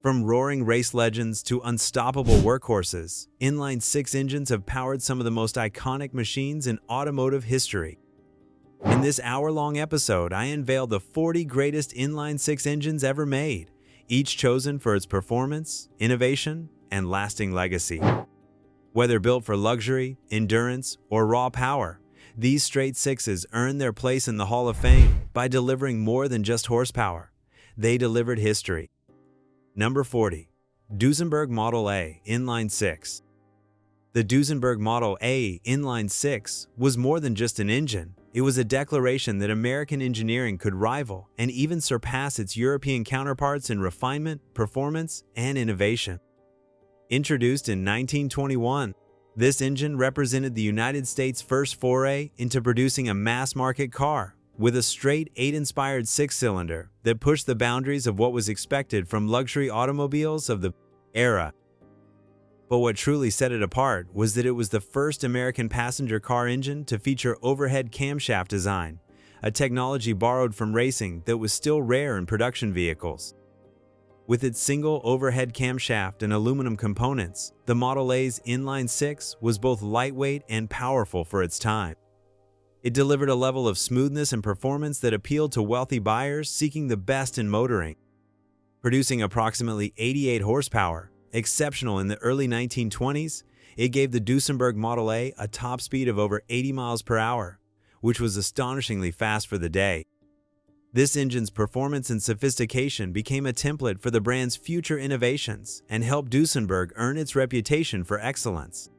From roaring race legends to unstoppable workhorses, inline-six engines have powered some of the most iconic machines in automotive history. In this hour-long episode, I unveil the 40 greatest inline-six engines ever made, each chosen for its performance, innovation, and lasting legacy. Whether built for luxury, endurance, or raw power, these straight sixes earned their place in the Hall of Fame by delivering more than just horsepower. They delivered history. Number 40. Duesenberg Model A Inline-6. The Duesenberg Model A Inline-6 was more than just an engine. It was a declaration that American engineering could rival and even surpass its European counterparts in refinement, performance, and innovation. Introduced in 1921, this engine represented the United States' first foray into producing a mass-market car, with a straight 8-inspired six-cylinder that pushed the boundaries of what was expected from luxury automobiles of the era. But what truly set it apart was that it was the first American passenger car engine to feature overhead camshaft design, a technology borrowed from racing that was still rare in production vehicles. With its single overhead camshaft and aluminum components, the Model A's Inline-6 was both lightweight and powerful for its time. It delivered a level of smoothness and performance that appealed to wealthy buyers seeking the best in motoring. Producing approximately 88 horsepower, exceptional in the early 1920s, it gave the Duesenberg Model A a top speed of over 80 miles per hour, which was astonishingly fast for the day. This engine's performance and sophistication became a template for the brand's future innovations and helped Duesenberg earn its reputation for excellence.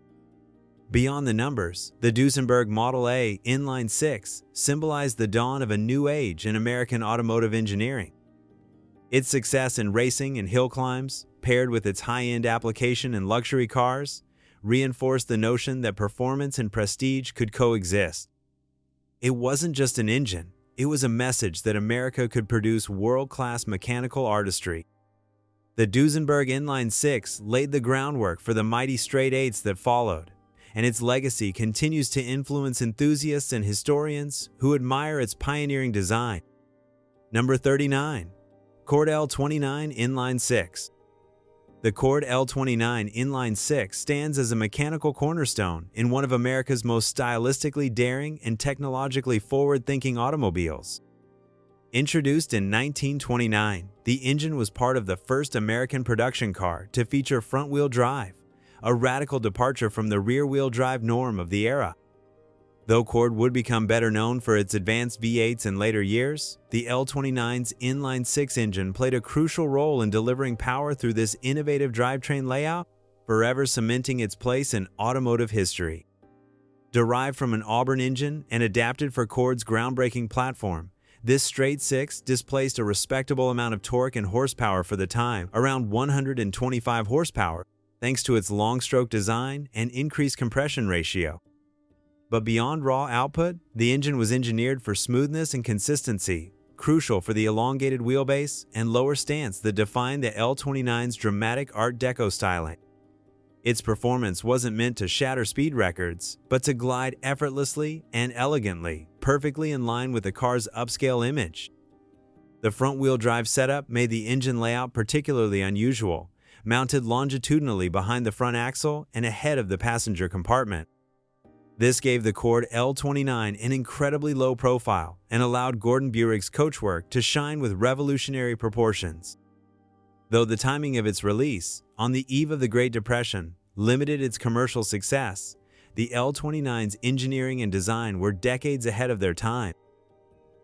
Beyond the numbers, the Duesenberg Model A Inline-6 symbolized the dawn of a new age in American automotive engineering. Its success in racing and hill climbs, paired with its high-end application in luxury cars, reinforced the notion that performance and prestige could coexist. It wasn't just an engine, it was a message that America could produce world-class mechanical artistry. The Duesenberg Inline-6 laid the groundwork for the mighty straight eights that followed, and its legacy continues to influence enthusiasts and historians who admire its pioneering design. Number 39. Cord L29 Inline-6. The Cord L29 Inline-6 stands as a mechanical cornerstone in one of America's most stylistically daring and technologically forward-thinking automobiles. Introduced in 1929, the engine was part of the first American production car to feature front-wheel drive, a radical departure from the rear-wheel drive norm of the era. Though Cord would become better known for its advanced V8s in later years, the L29's Inline-6 engine played a crucial role in delivering power through this innovative drivetrain layout, forever cementing its place in automotive history. Derived from an Auburn engine and adapted for Cord's groundbreaking platform, this straight six displaced a respectable amount of torque and horsepower for the time, around 125 horsepower, thanks to its long-stroke design and increased compression ratio. But beyond raw output, the engine was engineered for smoothness and consistency, crucial for the elongated wheelbase and lower stance that defined the L29's dramatic Art Deco styling. Its performance wasn't meant to shatter speed records, but to glide effortlessly and elegantly, perfectly in line with the car's upscale image. The front-wheel drive setup made the engine layout particularly unusual, mounted longitudinally behind the front axle and ahead of the passenger compartment. This gave the Cord L29 an incredibly low profile and allowed Gordon Buick's coachwork to shine with revolutionary proportions. Though the timing of its release, on the eve of the Great Depression, limited its commercial success, the L29's engineering and design were decades ahead of their time.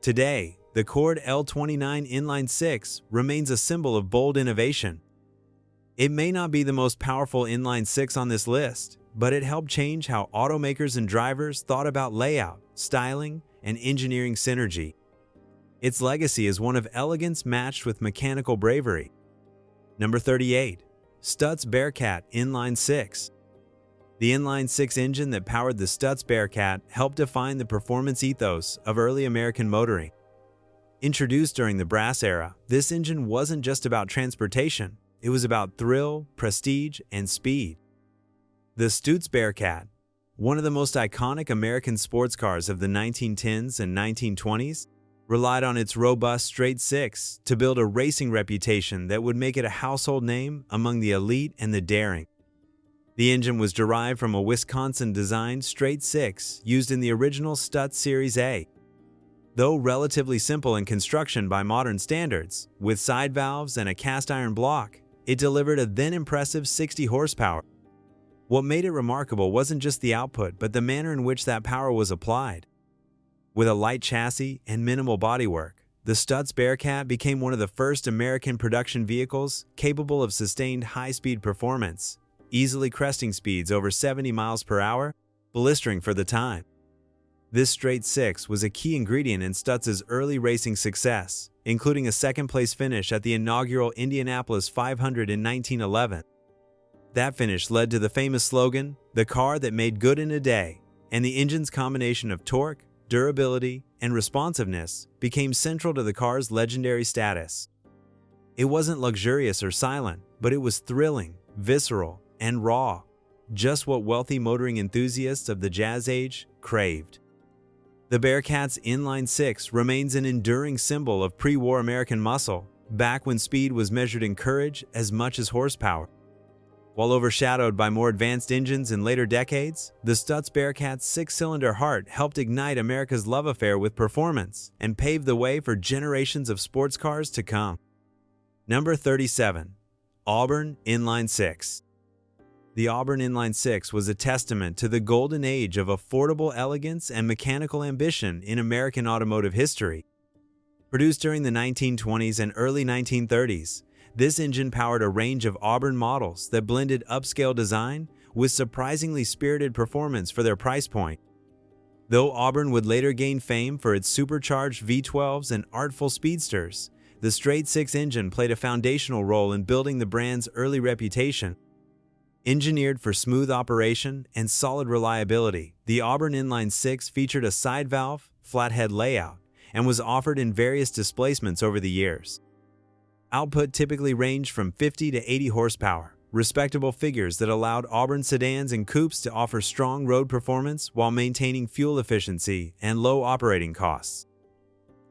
Today, the Cord L29 Inline-6 remains a symbol of bold innovation. It may not be the most powerful Inline-6 on this list, but it helped change how automakers and drivers thought about layout, styling, and engineering synergy. Its legacy is one of elegance matched with mechanical bravery. Number 38. Stutz Bearcat Inline-6. The Inline-6 engine that powered the Stutz Bearcat helped define the performance ethos of early American motoring. Introduced during the brass era, this engine wasn't just about transportation, it was about thrill, prestige, and speed. The Stutz Bearcat, one of the most iconic American sports cars of the 1910s and 1920s, relied on its robust straight six to build a racing reputation that would make it a household name among the elite and the daring. The engine was derived from a Wisconsin-designed straight six used in the original Stutz Series A. Though relatively simple in construction by modern standards, with side valves and a cast-iron block, it delivered a then impressive 60 horsepower. What made it remarkable wasn't just the output, but the manner in which that power was applied. With a light chassis and minimal bodywork, the Stutz Bearcat became one of the first American production vehicles capable of sustained high-speed performance, easily cresting speeds over 70 miles per hour, blistering for the time. This straight six was a key ingredient in Stutz's early racing success, including a second-place finish at the inaugural Indianapolis 500 in 1911. That finish led to the famous slogan, "The car that made good in a day," and the engine's combination of torque, durability, and responsiveness became central to the car's legendary status. It wasn't luxurious or silent, but it was thrilling, visceral, and raw, just what wealthy motoring enthusiasts of the Jazz Age craved. The Bearcat's Inline-6 remains an enduring symbol of pre-war American muscle, back when speed was measured in courage as much as horsepower. While overshadowed by more advanced engines in later decades, the Stutz Bearcat's six-cylinder heart helped ignite America's love affair with performance and paved the way for generations of sports cars to come. Number 37. Auburn Inline-6. The Auburn Inline-6 was a testament to the golden age of affordable elegance and mechanical ambition in American automotive history. Produced during the 1920s and early 1930s, this engine powered a range of Auburn models that blended upscale design with surprisingly spirited performance for their price point. Though Auburn would later gain fame for its supercharged V12s and artful speedsters, the straight six engine played a foundational role in building the brand's early reputation. Engineered for smooth operation and solid reliability, the Auburn Inline-6 featured a side valve, flathead layout, and was offered in various displacements over the years. Output typically ranged from 50 to 80 horsepower, respectable figures that allowed Auburn sedans and coupes to offer strong road performance while maintaining fuel efficiency and low operating costs.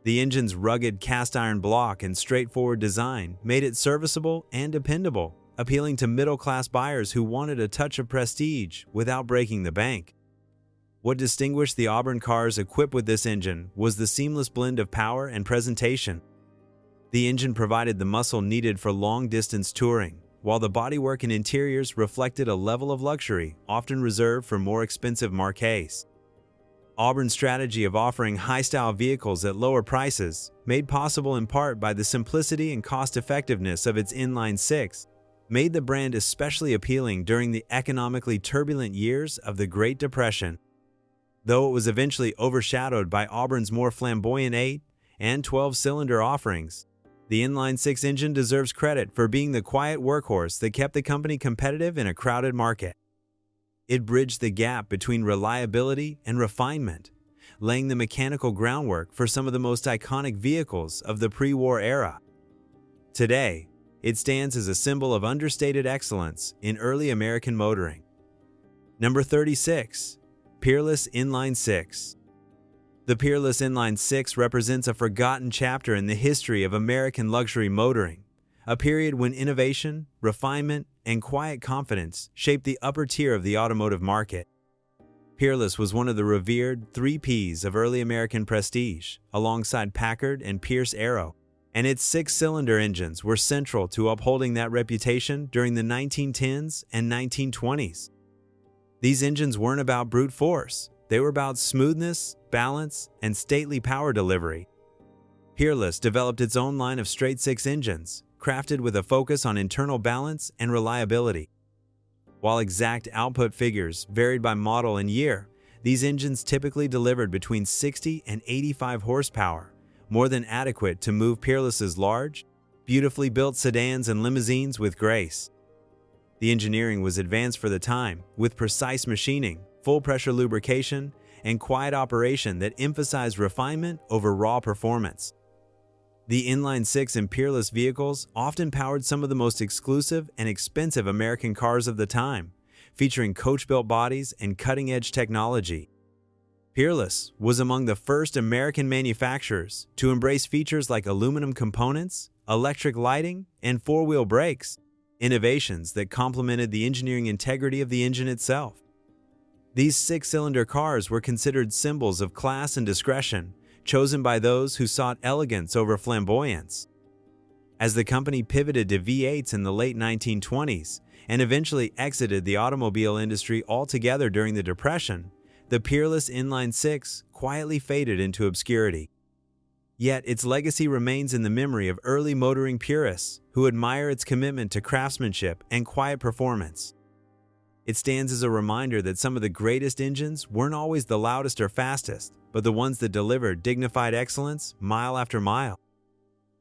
The engine's rugged cast-iron block and straightforward design made it serviceable and dependable, appealing to middle-class buyers who wanted a touch of prestige without breaking the bank. What distinguished the Auburn cars equipped with this engine was the seamless blend of power and presentation. The engine provided the muscle needed for long-distance touring, while the bodywork and interiors reflected a level of luxury often reserved for more expensive marques. Auburn's strategy of offering high-style vehicles at lower prices, made possible in part by the simplicity and cost-effectiveness of its Inline-6, made the brand especially appealing during the economically turbulent years of the Great Depression. Though it was eventually overshadowed by Auburn's more flamboyant 8 and 12-cylinder offerings, the Inline-6 engine deserves credit for being the quiet workhorse that kept the company competitive in a crowded market. It bridged the gap between reliability and refinement, laying the mechanical groundwork for some of the most iconic vehicles of the pre-war era. Today, it stands as a symbol of understated excellence in early American motoring. Number 36. Peerless Inline-6. The Peerless Inline-6 represents a forgotten chapter in the history of American luxury motoring, a period when innovation, refinement, and quiet confidence shaped the upper tier of the automotive market. Peerless was one of the revered 3 Ps of early American prestige, alongside Packard and Pierce Arrow, and its 6-cylinder engines were central to upholding that reputation during the 1910s and 1920s. These engines weren't about brute force, they were about smoothness, balance, and stately power delivery. Peerless developed its own line of straight-six engines, crafted with a focus on internal balance and reliability. While exact output figures varied by model and year, these engines typically delivered between 60 and 85 horsepower, more than adequate to move Peerless's large, beautifully built sedans and limousines with grace. The engineering was advanced for the time, with precise machining, full-pressure lubrication, and quiet operation that emphasized refinement over raw performance. The Inline-6 and Peerless vehicles often powered some of the most exclusive and expensive American cars of the time, featuring coach-built bodies and cutting-edge technology. Peerless was among the first American manufacturers to embrace features like aluminum components, electric lighting, and four-wheel brakes, innovations that complemented the engineering integrity of the engine itself. These six-cylinder cars were considered symbols of class and discretion, chosen by those who sought elegance over flamboyance. As the company pivoted to V8s in the late 1920s and eventually exited the automobile industry altogether during the Depression, the Peerless Inline-6 quietly faded into obscurity. Yet its legacy remains in the memory of early motoring purists who admire its commitment to craftsmanship and quiet performance. It stands as a reminder that some of the greatest engines weren't always the loudest or fastest, but the ones that delivered dignified excellence mile after mile.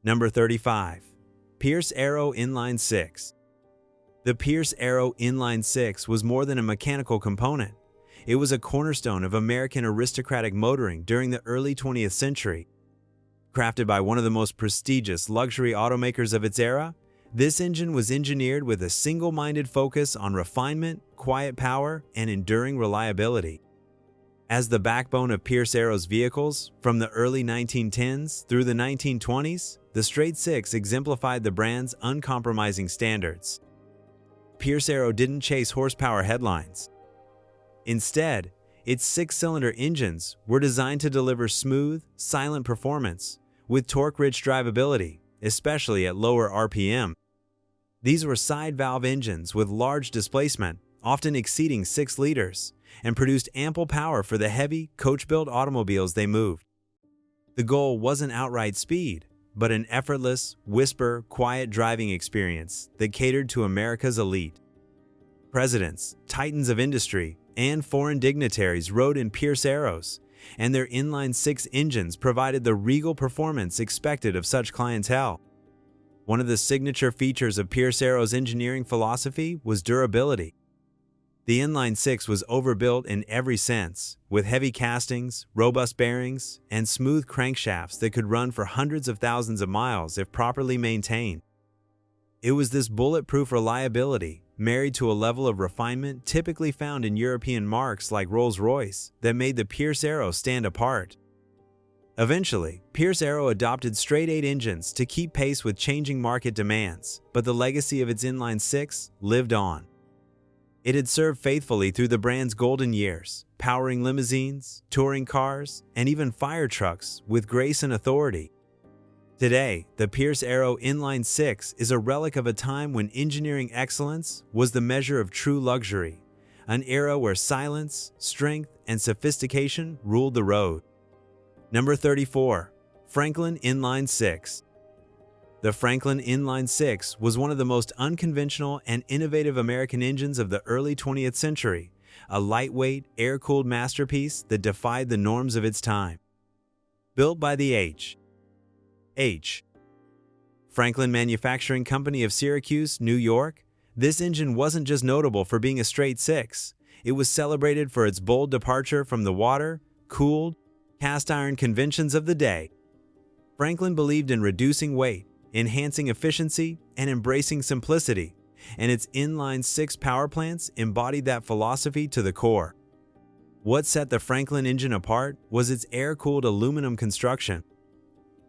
Number 35. Pierce Arrow Inline-6. The Pierce Arrow Inline-6 was more than a mechanical component. It was a cornerstone of American aristocratic motoring during the early 20th century. Crafted by one of the most prestigious luxury automakers of its era, this engine was engineered with a single-minded focus on refinement, quiet power, and enduring reliability. As the backbone of Pierce Arrow's vehicles, from the early 1910s through the 1920s, the Straight 6 exemplified the brand's uncompromising standards. Pierce Arrow didn't chase horsepower headlines. Instead, its six-cylinder engines were designed to deliver smooth, silent performance with torque-rich drivability, especially at lower RPM. These were side-valve engines with large displacement, often exceeding 6 liters, and produced ample power for the heavy, coach-built automobiles they moved. The goal wasn't outright speed, but an effortless, whisper, quiet driving experience that catered to America's elite. Presidents, titans of industry, and foreign dignitaries rode in Pierce Arrows, and their inline-6 engines provided the regal performance expected of such clientele. One of the signature features of Pierce Arrow's engineering philosophy was durability. The inline-6 was overbuilt in every sense, with heavy castings, robust bearings, and smooth crankshafts that could run for hundreds of thousands of miles if properly maintained. It was this bulletproof reliability, married to a level of refinement typically found in European marques like Rolls-Royce, that made the Pierce Arrow stand apart. Eventually, Pierce Arrow adopted straight-8 engines to keep pace with changing market demands, but the legacy of its inline-6 lived on. It had served faithfully through the brand's golden years, powering limousines, touring cars, and even fire trucks with grace and authority. Today, the Pierce Arrow Inline-6 is a relic of a time when engineering excellence was the measure of true luxury, an era where silence, strength, and sophistication ruled the road. Number 34. Franklin Inline-6. The Franklin Inline-6 was one of the most unconventional and innovative American engines of the early 20th century, a lightweight, air-cooled masterpiece that defied the norms of its time. Built by the H. Franklin Manufacturing Company of Syracuse, New York, this engine wasn't just notable for being a straight 6, it was celebrated for its bold departure from the water-cooled, cast-iron conventions of the day. Franklin believed in reducing weight, enhancing efficiency, and embracing simplicity, and its inline-6 power plants embodied that philosophy to the core. What set the Franklin engine apart was its air-cooled aluminum construction.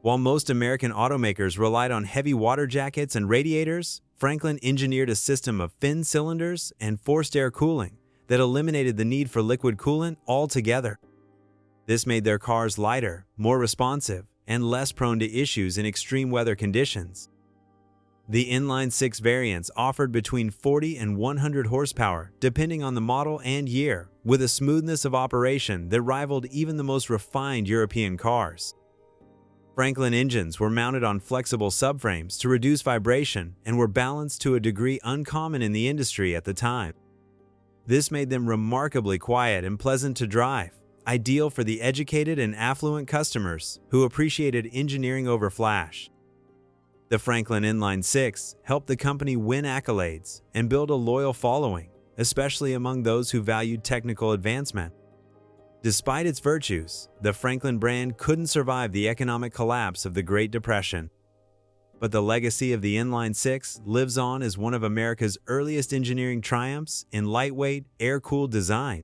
While most American automakers relied on heavy water jackets and radiators, Franklin engineered a system of fin cylinders and forced air cooling that eliminated the need for liquid coolant altogether. This made their cars lighter, more responsive, and less prone to issues in extreme weather conditions. The inline-6 variants offered between 40 and 100 horsepower, depending on the model and year, with a smoothness of operation that rivaled even the most refined European cars. Franklin engines were mounted on flexible subframes to reduce vibration and were balanced to a degree uncommon in the industry at the time. This made them remarkably quiet and pleasant to drive, ideal for the educated and affluent customers who appreciated engineering over flash. The Franklin Inline-6 helped the company win accolades and build a loyal following, especially among those who valued technical advancement. Despite its virtues, the Franklin brand couldn't survive the economic collapse of the Great Depression. But the legacy of the Inline-6 lives on as one of America's earliest engineering triumphs in lightweight, air-cooled design.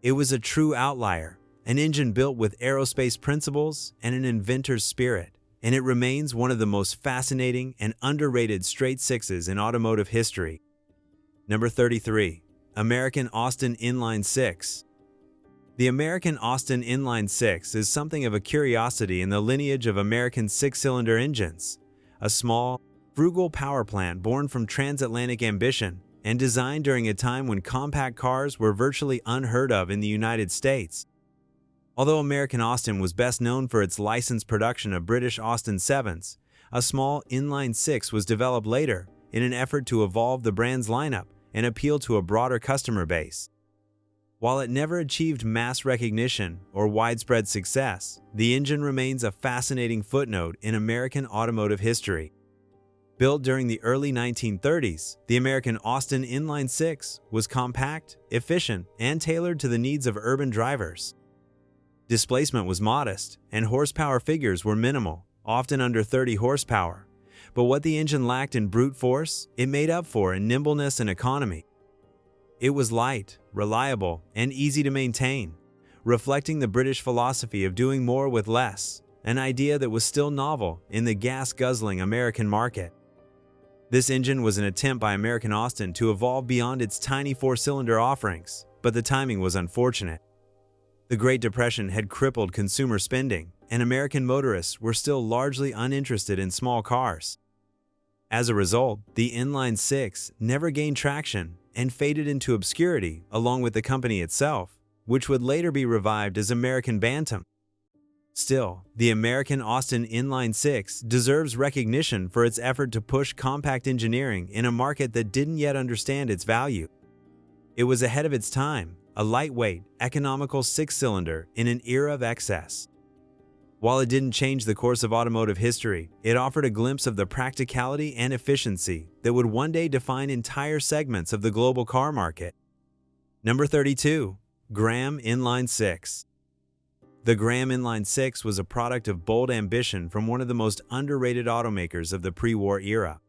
It was a true outlier, an engine built with aerospace principles and an inventor's spirit, and it remains one of the most fascinating and underrated straight sixes in automotive history. Number 33. American Austin Inline-6. The American Austin Inline-6 is something of a curiosity in the lineage of American six-cylinder engines, a small, frugal power plant born from transatlantic ambition and designed during a time when compact cars were virtually unheard of in the United States. Although American Austin was best known for its licensed production of British Austin 7s, a small inline-6 was developed later in an effort to evolve the brand's lineup and appeal to a broader customer base. While it never achieved mass recognition or widespread success, the engine remains a fascinating footnote in American automotive history. Built during the early 1930s, the American Austin Inline-6 was compact, efficient, and tailored to the needs of urban drivers. Displacement was modest, and horsepower figures were minimal, often under 30 horsepower. But what the engine lacked in brute force, it made up for in nimbleness and economy. It was light, reliable, and easy to maintain, reflecting the British philosophy of doing more with less, an idea that was still novel in the gas-guzzling American market. This engine was an attempt by American Austin to evolve beyond its tiny four-cylinder offerings, but the timing was unfortunate. The Great Depression had crippled consumer spending, and American motorists were still largely uninterested in small cars. As a result, the Inline-6 never gained traction and faded into obscurity along with the company itself, which would later be revived as American Bantam. Still, the American Austin Inline-6 deserves recognition for its effort to push compact engineering in a market that didn't yet understand its value. It was ahead of its time, a lightweight, economical six-cylinder in an era of excess. While it didn't change the course of automotive history, it offered a glimpse of the practicality and efficiency that would one day define entire segments of the global car market. Number 32. Graham Inline-6. The Graham Inline-6 was a product of bold ambition from one of the most underrated automakers of the pre-war era.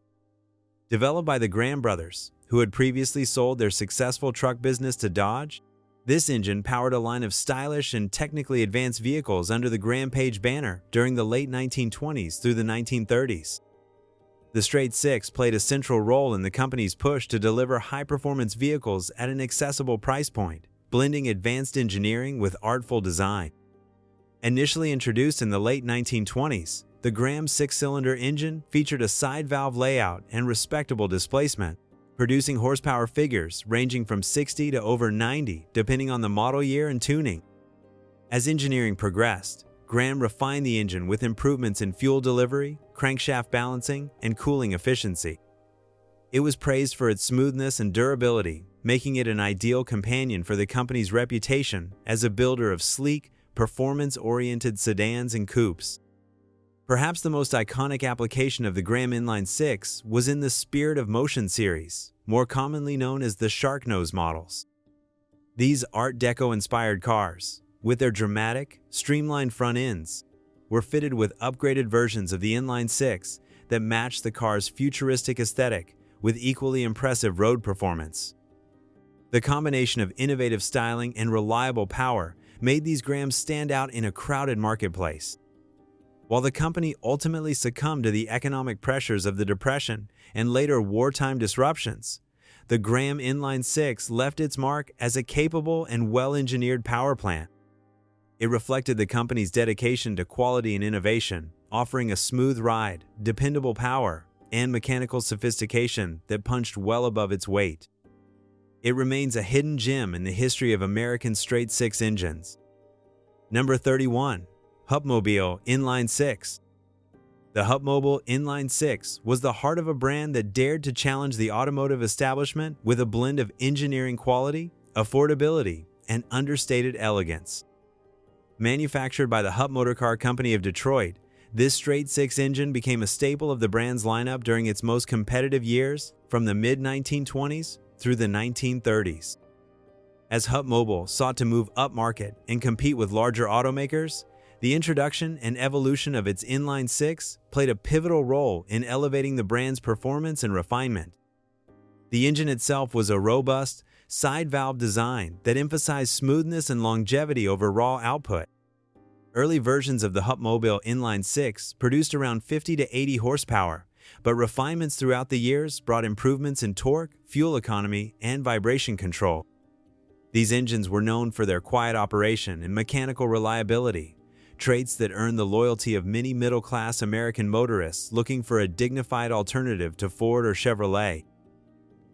Developed by the Graham brothers, who had previously sold their successful truck business to Dodge, this engine powered a line of stylish and technically advanced vehicles under the Graham Page banner during the late 1920s through the 1930s. The Straight 6 played a central role in the company's push to deliver high-performance vehicles at an accessible price point, blending advanced engineering with artful design. Initially introduced in the late 1920s, the Graham six-cylinder engine featured a side valve layout and respectable displacement, producing horsepower figures ranging from 60 to over 90 depending on the model year and tuning. As engineering progressed, Graham refined the engine with improvements in fuel delivery, crankshaft balancing, and cooling efficiency. It was praised for its smoothness and durability, making it an ideal companion for the company's reputation as a builder of sleek, performance-oriented sedans and coupes. Perhaps the most iconic application of the Graham Inline-6 was in the Spirit of Motion series, more commonly known as the Shark Nose models. These Art Deco-inspired cars, with their dramatic, streamlined front ends, were fitted with upgraded versions of the Inline-6 that matched the car's futuristic aesthetic with equally impressive road performance. The combination of innovative styling and reliable power made these Grahams stand out in a crowded marketplace. While the company ultimately succumbed to the economic pressures of the Depression and later wartime disruptions, the Graham Inline-6 left its mark as a capable and well-engineered power plant. It reflected the company's dedication to quality and innovation, offering a smooth ride, dependable power, and mechanical sophistication that punched well above its weight. It remains a hidden gem in the history of American straight six engines. Number 31. Hubmobile Inline-6. The Hubmobile Inline-6 was the heart of a brand that dared to challenge the automotive establishment with a blend of engineering quality, affordability, and understated elegance. Manufactured by the Hub Motor Car Company of Detroit, this straight six engine became a staple of the brand's lineup during its most competitive years from the mid-1920s through the 1930s. As Hubmobile sought to move upmarket and compete with larger automakers, the introduction and evolution of its Inline-6 played a pivotal role in elevating the brand's performance and refinement. The engine itself was a robust, side valve design that emphasized smoothness and longevity over raw output. Early versions of the Hubmobile Inline-6 produced around 50 to 80 horsepower, but refinements throughout the years brought improvements in torque, fuel economy, and vibration control. These engines were known for their quiet operation and mechanical reliability, traits that earned the loyalty of many middle-class American motorists looking for a dignified alternative to Ford or Chevrolet.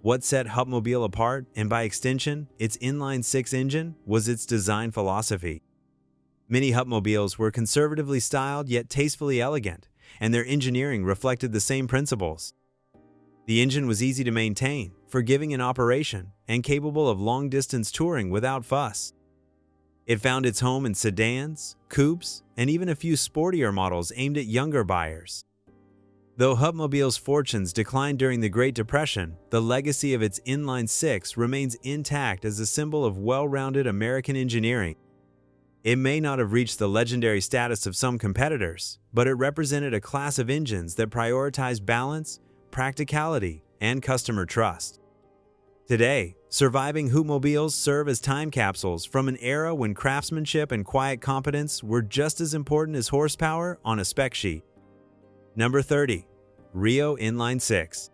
What set Hubmobile apart, and by extension, its inline-6 engine, was its design philosophy. Many Hubmobiles were conservatively styled yet tastefully elegant, and their engineering reflected the same principles. The engine was easy to maintain, forgiving in operation, and capable of long-distance touring without fuss. It found its home in sedans, coupes, and even a few sportier models aimed at younger buyers. Though Hubmobile's fortunes declined during the Great Depression, the legacy of its inline-6 remains intact as a symbol of well-rounded American engineering. It may not have reached the legendary status of some competitors, but it represented a class of engines that prioritized balance, practicality, and customer trust. Today, surviving Hubmobiles serve as time capsules from an era when craftsmanship and quiet competence were just as important as horsepower on a spec sheet. Number 30. Rio Inline-6.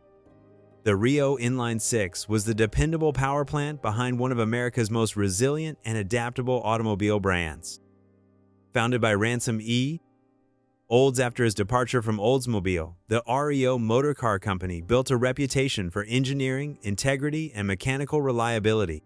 The Rio Inline-6 was the dependable power plant behind one of America's most resilient and adaptable automobile brands. Founded by Ransom E. Olds after his departure from Oldsmobile, the REO Motor Car Company built a reputation for engineering, integrity, and mechanical reliability.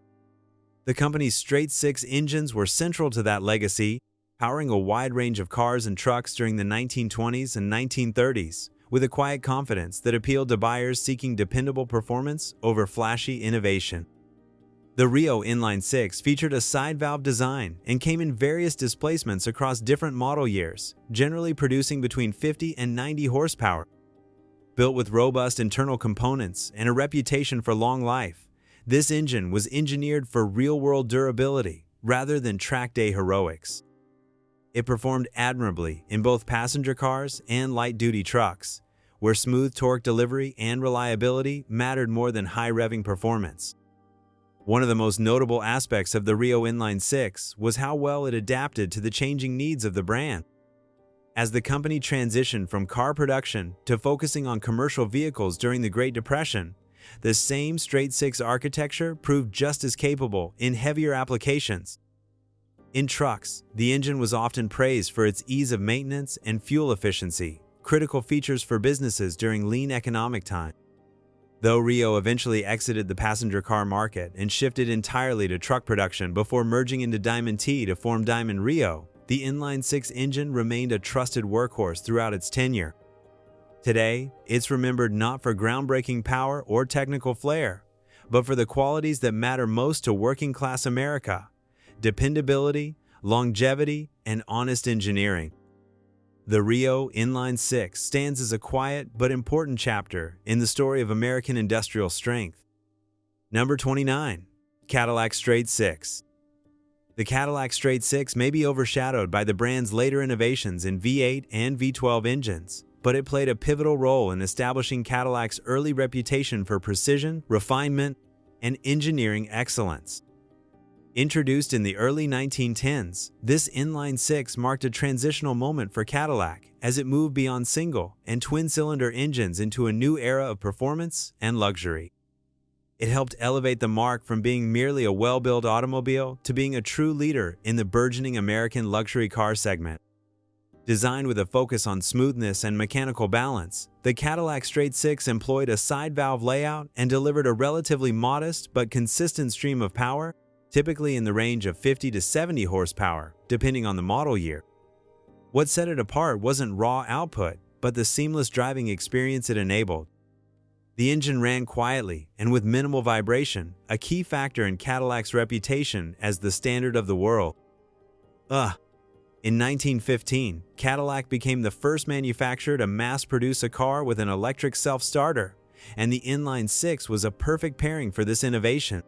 The company's straight-six engines were central to that legacy, powering a wide range of cars and trucks during the 1920s and 1930s, with a quiet confidence that appealed to buyers seeking dependable performance over flashy innovation. The Rio Inline-6 featured a side valve design and came in various displacements across different model years, generally producing between 50 and 90 horsepower. Built with robust internal components and a reputation for long life, this engine was engineered for real-world durability rather than track-day heroics. It performed admirably in both passenger cars and light-duty trucks, where smooth torque delivery and reliability mattered more than high-revving performance. One of the most notable aspects of the Rio Inline-6 was how well it adapted to the changing needs of the brand. As the company transitioned from car production to focusing on commercial vehicles during the Great Depression, the same straight-six architecture proved just as capable in heavier applications. In trucks, the engine was often praised for its ease of maintenance and fuel efficiency, critical features for businesses during lean economic time. Though Rio eventually exited the passenger car market and shifted entirely to truck production before merging into Diamond T to form Diamond Rio, the inline-6 engine remained a trusted workhorse throughout its tenure. Today, it's remembered not for groundbreaking power or technical flair, but for the qualities that matter most to working-class America: dependability, longevity, and honest engineering. The Rio Inline-6 stands as a quiet but important chapter in the story of American industrial strength. Number 29. Cadillac Straight 6. The Cadillac Straight 6 may be overshadowed by the brand's later innovations in V8 and V12 engines, but it played a pivotal role in establishing Cadillac's early reputation for precision, refinement, and engineering excellence. Introduced in the early 1910s, this inline-6 marked a transitional moment for Cadillac as it moved beyond single and twin-cylinder engines into a new era of performance and luxury. It helped elevate the marque from being merely a well-built automobile to being a true leader in the burgeoning American luxury car segment. Designed with a focus on smoothness and mechanical balance, the Cadillac Straight 6 employed a side valve layout and delivered a relatively modest but consistent stream of power, typically in the range of 50 to 70 horsepower, depending on the model year. What set it apart wasn't raw output, but the seamless driving experience it enabled. The engine ran quietly and with minimal vibration, a key factor in Cadillac's reputation as the standard of the world. In 1915, Cadillac became the first manufacturer to mass-produce a car with an electric self-starter, and the Inline-6 was a perfect pairing for this innovation.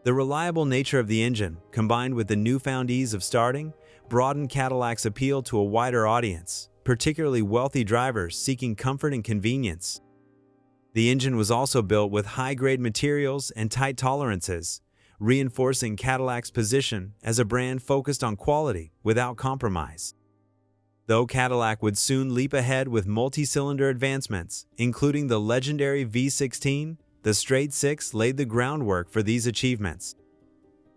The reliable nature of the engine, combined with the newfound ease of starting, broadened Cadillac's appeal to a wider audience, particularly wealthy drivers seeking comfort and convenience. The engine was also built with high-grade materials and tight tolerances, reinforcing Cadillac's position as a brand focused on quality without compromise. Though Cadillac would soon leap ahead with multi-cylinder advancements, including the legendary V16, the Straight 6 laid the groundwork for these achievements.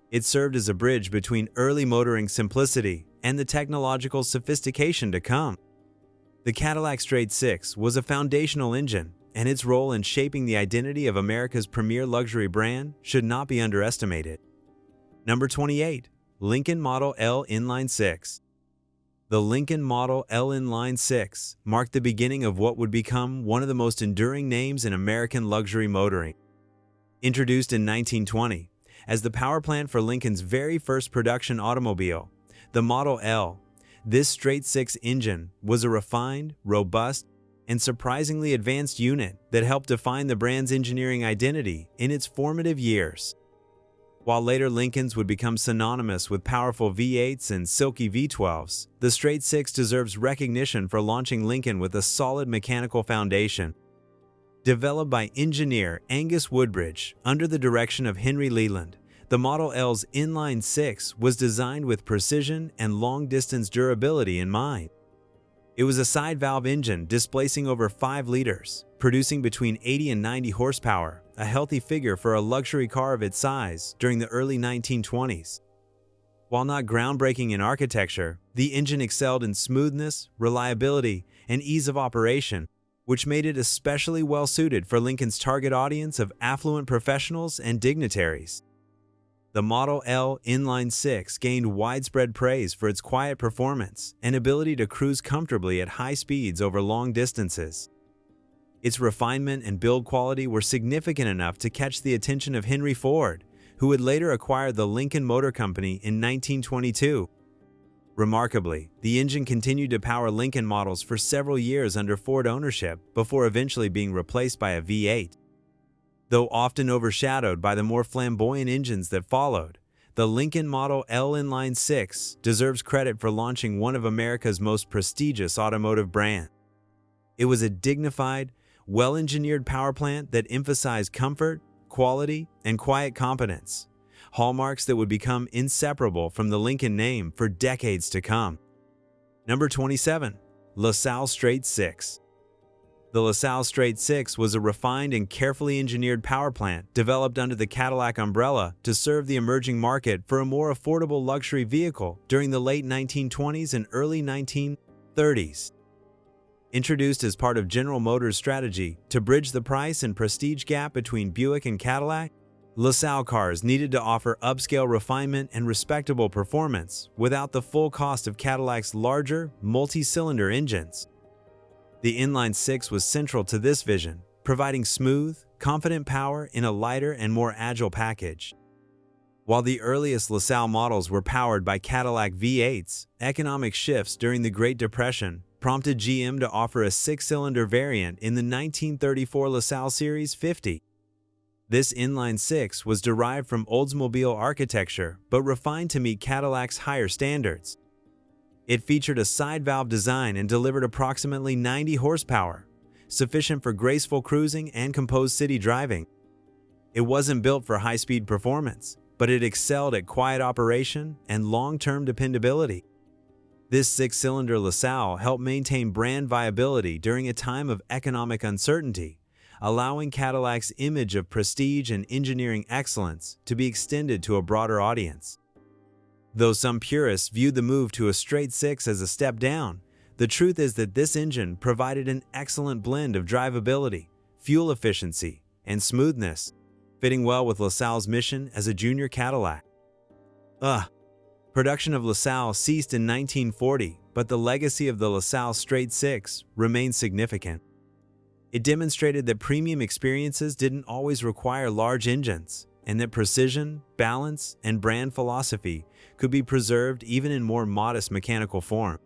It served as a bridge between early motoring simplicity and the technological sophistication to come. The Cadillac Straight 6 was a foundational engine, and its role in shaping the identity of America's premier luxury brand should not be underestimated. Number 28. Lincoln Model L Inline-6. The Lincoln Model L Inline-6 marked the beginning of what would become one of the most enduring names in American luxury motoring. Introduced in 1920 as the power plant for Lincoln's very first production automobile, the Model L, this straight six engine was a refined, robust, and surprisingly advanced unit that helped define the brand's engineering identity in its formative years. While later Lincolns would become synonymous with powerful V8s and silky V12s, the Straight 6 deserves recognition for launching Lincoln with a solid mechanical foundation. Developed by engineer Angus Woodbridge under the direction of Henry Leland, the Model L's Inline-6 was designed with precision and long-distance durability in mind. It was a side-valve engine displacing over 5 liters, producing between 80 and 90 horsepower, a healthy figure for a luxury car of its size during the early 1920s. While not groundbreaking in architecture, the engine excelled in smoothness, reliability, and ease of operation, which made it especially well-suited for Lincoln's target audience of affluent professionals and dignitaries. The Model L Inline-6 gained widespread praise for its quiet performance and ability to cruise comfortably at high speeds over long distances. Its refinement and build quality were significant enough to catch the attention of Henry Ford, who would later acquire the Lincoln Motor Company in 1922. Remarkably, the engine continued to power Lincoln models for several years under Ford ownership before eventually being replaced by a V8. Though often overshadowed by the more flamboyant engines that followed, the Lincoln Model L Inline-6 deserves credit for launching one of America's most prestigious automotive brands. It was a dignified, well-engineered power plant that emphasized comfort, quality, and quiet competence, hallmarks that would become inseparable from the Lincoln name for decades to come. Number 27. Lasal Straight 6. The Lasal Straight 6 was a refined and carefully engineered power plant developed under the Cadillac umbrella to serve the emerging market for a more affordable luxury vehicle during the late 1920s and early 1930s. Introduced as part of General Motors' strategy to bridge the price and prestige gap between Buick and Cadillac, Lasal cars needed to offer upscale refinement and respectable performance without the full cost of Cadillac's larger, multi-cylinder engines. The Inline-6 was central to this vision, providing smooth, confident power in a lighter and more agile package. While the earliest Lasal models were powered by Cadillac V8s, economic shifts during the Great Depression prompted GM to offer a 6-cylinder variant in the 1934 Lasal Series 50. This Inline-6 was derived from Oldsmobile architecture but refined to meet Cadillac's higher standards. It featured a side-valve design and delivered approximately 90 horsepower, sufficient for graceful cruising and composed city driving. It wasn't built for high-speed performance, but it excelled at quiet operation and long-term dependability. This 6-cylinder Lasal helped maintain brand viability during a time of economic uncertainty, allowing Cadillac's image of prestige and engineering excellence to be extended to a broader audience. Though some purists viewed the move to a straight 6 as a step down, the truth is that this engine provided an excellent blend of drivability, fuel efficiency, and smoothness, fitting well with Lasal's mission as a junior Cadillac. Production of Lasal ceased in 1940, but the legacy of the Lasal Straight 6 remains significant. It demonstrated that premium experiences didn't always require large engines, and that precision, balance, and brand philosophy could be preserved even in more modest mechanical form.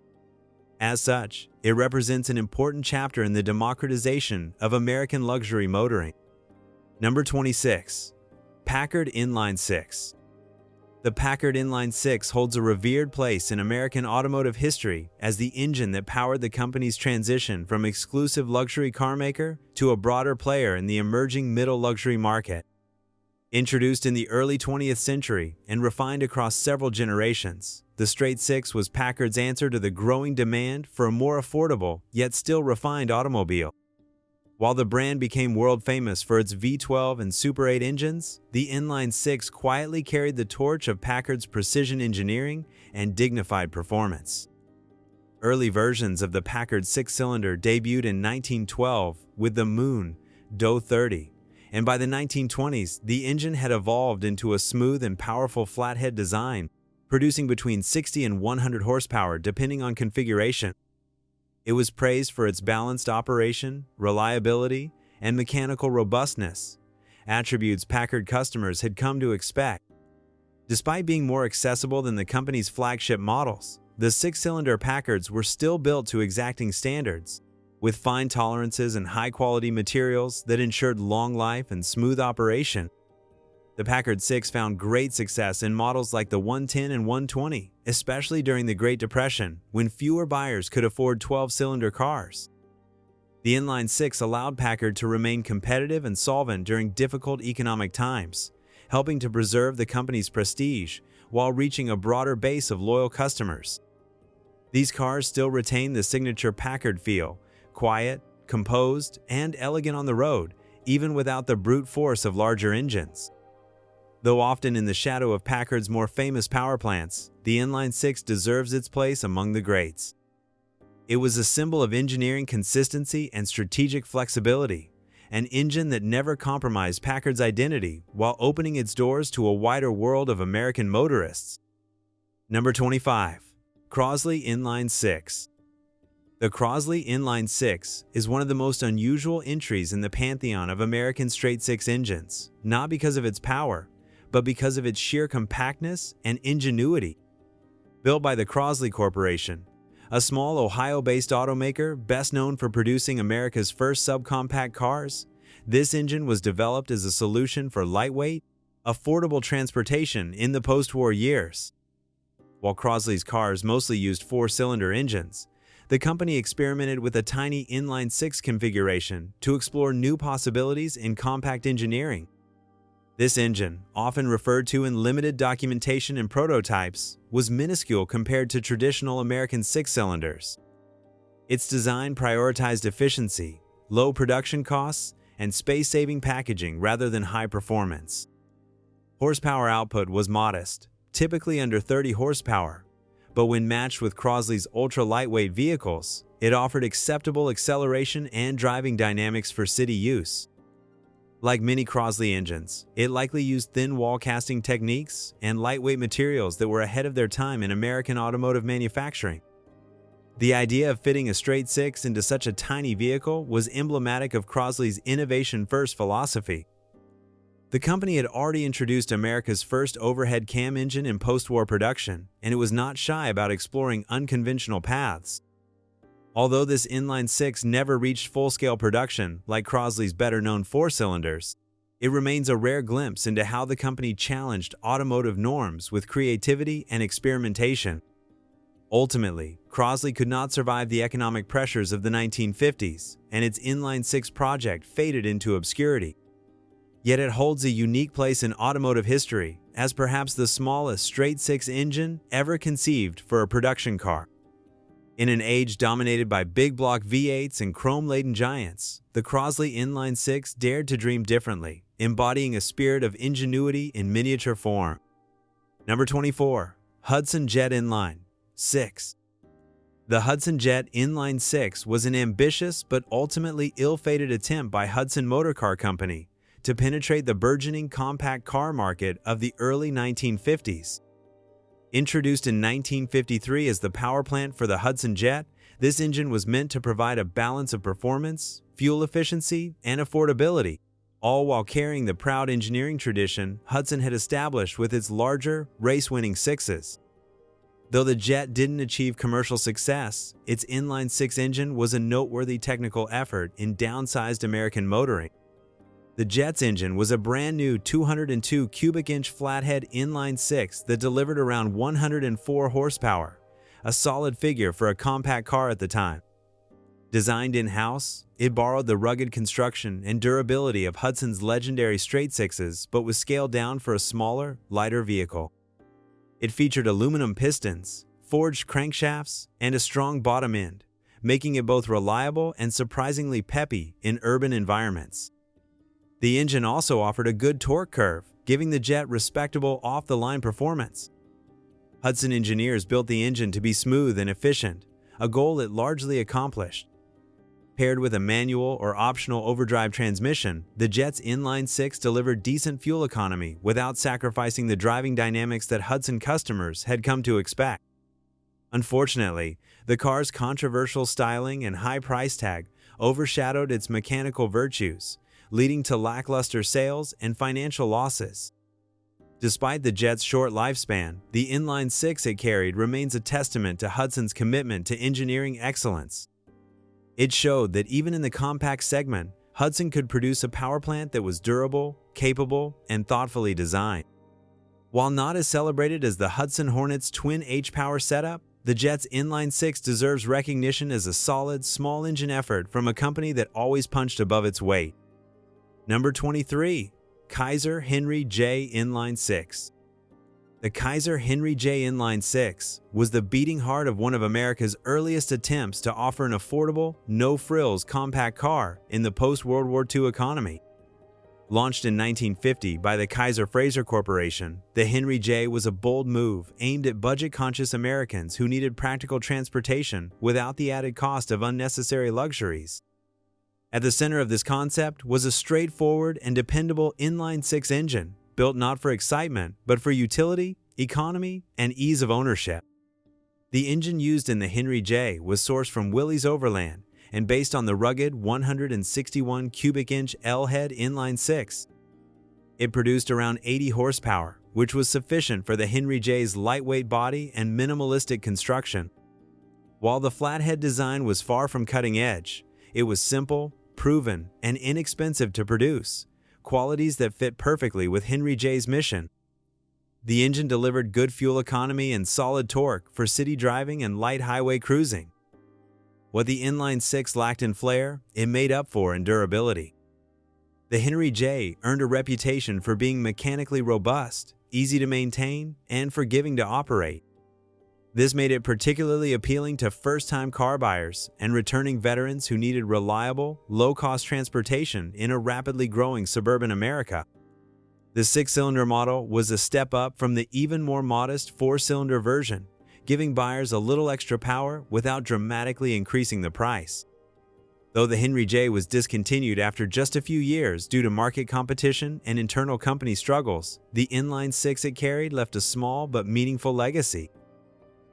As such, it represents an important chapter in the democratization of American luxury motoring. Number 26. Packard Inline 6. The Packard Inline-6 holds a revered place in American automotive history as the engine that powered the company's transition from exclusive luxury carmaker to a broader player in the emerging middle luxury market. Introduced in the early 20th century and refined across several generations, the Straight 6 was Packard's answer to the growing demand for a more affordable, yet still refined automobile. While the brand became world famous for its V12 and Super 8 engines, the Inline-6 quietly carried the torch of Packard's precision engineering and dignified performance. Early versions of the Packard six-cylinder debuted in 1912 with the Moon Doe 30, and by the 1920s, the engine had evolved into a smooth and powerful flathead design, producing between 60 and 100 horsepower depending on configuration. It was praised for its balanced operation, reliability, and mechanical robustness, attributes Packard customers had come to expect. Despite being more accessible than the company's flagship models, the six-cylinder Packards were still built to exacting standards, with fine tolerances and high-quality materials that ensured long life and smooth operation. The Packard 6 found great success in models like the 110 and 120, especially during the Great Depression, when fewer buyers could afford 12-cylinder cars. The Inline-6 allowed Packard to remain competitive and solvent during difficult economic times, helping to preserve the company's prestige while reaching a broader base of loyal customers. These cars still retain the signature Packard feel, quiet, composed, and elegant on the road, even without the brute force of larger engines. Though often in the shadow of Packard's more famous power plants, the Inline-6 deserves its place among the greats. It was a symbol of engineering consistency and strategic flexibility, an engine that never compromised Packard's identity while opening its doors to a wider world of American motorists. Number 25. Crosley Inline 6. The Crosley Inline 6 is one of the most unusual entries in the pantheon of American straight six engines, not because of its power, but because of its sheer compactness and ingenuity. Built by the Crosley Corporation, a small Ohio-based automaker best known for producing America's first subcompact cars, this engine was developed as a solution for lightweight, affordable transportation in the post-war years. While Crosley's cars mostly used four-cylinder engines, the company experimented with a tiny inline-six configuration to explore new possibilities in compact engineering. This engine, often referred to in limited documentation and prototypes, was minuscule compared to traditional American six-cylinders. Its design prioritized efficiency, low production costs, and space-saving packaging rather than high performance. Horsepower output was modest, typically under 30 horsepower, but when matched with Crosley's ultra-lightweight vehicles, it offered acceptable acceleration and driving dynamics for city use. Like many Crosley engines, it likely used thin wall casting techniques and lightweight materials that were ahead of their time in American automotive manufacturing. The idea of fitting a straight six into such a tiny vehicle was emblematic of Crosley's innovation-first philosophy. The company had already introduced America's first overhead cam engine in post-war production, and it was not shy about exploring unconventional paths. Although this Inline-6 never reached full-scale production like Crosley's better-known four-cylinders, it remains a rare glimpse into how the company challenged automotive norms with creativity and experimentation. Ultimately, Crosley could not survive the economic pressures of the 1950s, and its Inline-6 project faded into obscurity. Yet it holds a unique place in automotive history as perhaps the smallest straight-six engine ever conceived for a production car. In an age dominated by big-block V8s and chrome-laden giants, the Crosley Inline-6 dared to dream differently, embodying a spirit of ingenuity in miniature form. Number 24. Hudson Jet Inline 6. The Hudson Jet Inline 6 was an ambitious but ultimately ill-fated attempt by Hudson Motor Car Company to penetrate the burgeoning compact car market of the early 1950s. Introduced in 1953 as the power plant for the Hudson Jet, this engine was meant to provide a balance of performance, fuel efficiency, and affordability, all while carrying the proud engineering tradition Hudson had established with its larger, race-winning sixes. Though the Jet didn't achieve commercial success, its inline-six engine was a noteworthy technical effort in downsized American motoring. The Jet's engine was a brand new 202 cubic inch flathead inline-6 that delivered around 104 horsepower, a solid figure for a compact car at the time. Designed in-house, it borrowed the rugged construction and durability of Hudson's legendary Straight Sixes but was scaled down for a smaller, lighter vehicle. It featured aluminum pistons, forged crankshafts, and a strong bottom end, making it both reliable and surprisingly peppy in urban environments. The engine also offered a good torque curve, giving the Jet respectable off-the-line performance. Hudson engineers built the engine to be smooth and efficient, a goal it largely accomplished. Paired with a manual or optional overdrive transmission, the Jet's inline-6 delivered decent fuel economy without sacrificing the driving dynamics that Hudson customers had come to expect. Unfortunately, the car's controversial styling and high price tag overshadowed its mechanical virtues, leading to lackluster sales and financial losses. Despite the Jet's short lifespan, the inline-6 it carried remains a testament to Hudson's commitment to engineering excellence. It showed that even in the compact segment, Hudson could produce a power plant that was durable, capable, and thoughtfully designed. While not as celebrated as the Hudson Hornet's twin H-Power setup, the Jet's inline-6 deserves recognition as a solid, small-engine effort from a company that always punched above its weight. Number 23. Kaiser Henry J Inline-6. The Kaiser Henry J Inline-6 was the beating heart of one of America's earliest attempts to offer an affordable, no-frills compact car in the post-World War II economy. Launched in 1950 by the Kaiser Frasier Corporation, the Henry J was a bold move aimed at budget-conscious Americans who needed practical transportation without the added cost of unnecessary luxuries. At the center of this concept was a straightforward and dependable inline-6 engine, built not for excitement, but for utility, economy, and ease of ownership. The engine used in the Henry J was sourced from Willys Overland and based on the rugged 161 cubic inch L-head inline-6. It produced around 80 horsepower, which was sufficient for the Henry J's lightweight body and minimalistic construction. While the flathead design was far from cutting edge, it was simple, proven, and inexpensive to produce, qualities that fit perfectly with Henry J's mission. The engine delivered good fuel economy and solid torque for city driving and light highway cruising. What the inline-6 lacked in flair, it made up for in durability. The Henry J earned a reputation for being mechanically robust, easy to maintain, and forgiving to operate. This made it particularly appealing to first-time car buyers and returning veterans who needed reliable, low-cost transportation in a rapidly growing suburban America. The six-cylinder model was a step up from the even more modest four-cylinder version, giving buyers a little extra power without dramatically increasing the price. Though the Henry J was discontinued after just a few years due to market competition and internal company struggles, the inline-6 it carried left a small but meaningful legacy.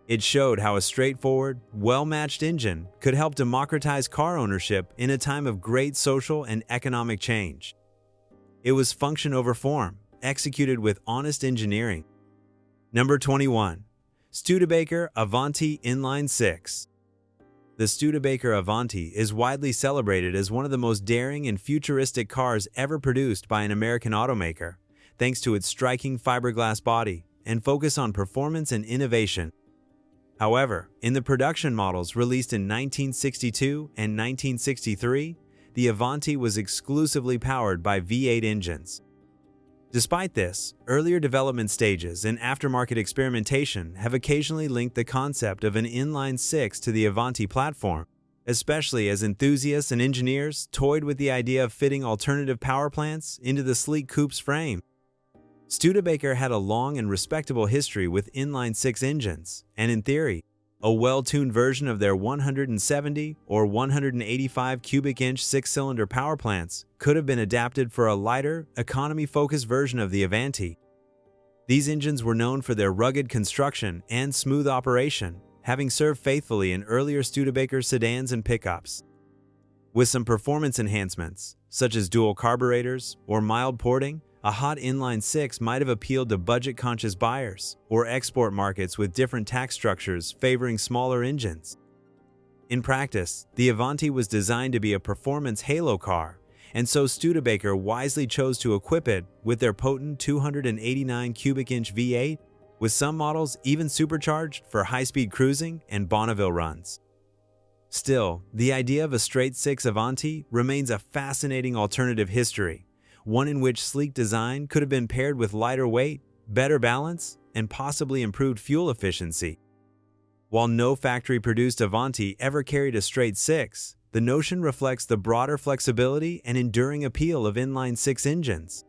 It showed how a straightforward, well-matched engine could help democratize car ownership in a time of great social and economic change. It was function over form, executed with honest engineering. Number 21. Studebaker Avanti Inline-6. The Studebaker Avanti is widely celebrated as one of the most daring and futuristic cars ever produced by an American automaker, thanks to its striking fiberglass body and focus on performance and innovation. However, in the production models released in 1962 and 1963, the Avanti was exclusively powered by V8 engines. Despite this, earlier development stages and aftermarket experimentation have occasionally linked the concept of an inline-6 to the Avanti platform, especially as enthusiasts and engineers toyed with the idea of fitting alternative power plants into the sleek coupe's frame. Studebaker had a long and respectable history with inline-6 engines, and in theory, a well-tuned version of their 170 or 185 cubic inch six-cylinder power plants could have been adapted for a lighter, economy-focused version of the Avanti. These engines were known for their rugged construction and smooth operation, having served faithfully in earlier Studebaker sedans and pickups. With some performance enhancements, such as dual carburetors or mild porting, a hot inline-6 might have appealed to budget-conscious buyers or export markets with different tax structures favoring smaller engines. In practice, the Avanti was designed to be a performance halo car, and so Studebaker wisely chose to equip it with their potent 289 cubic inch V8, with some models even supercharged for high-speed cruising and Bonneville runs. Still, the idea of a straight 6 Avanti remains a fascinating alternative history, one in which sleek design could have been paired with lighter weight, better balance, and possibly improved fuel efficiency. While no factory-produced Avanti ever carried a straight 6, the notion reflects the broader flexibility and enduring appeal of inline-6 engines.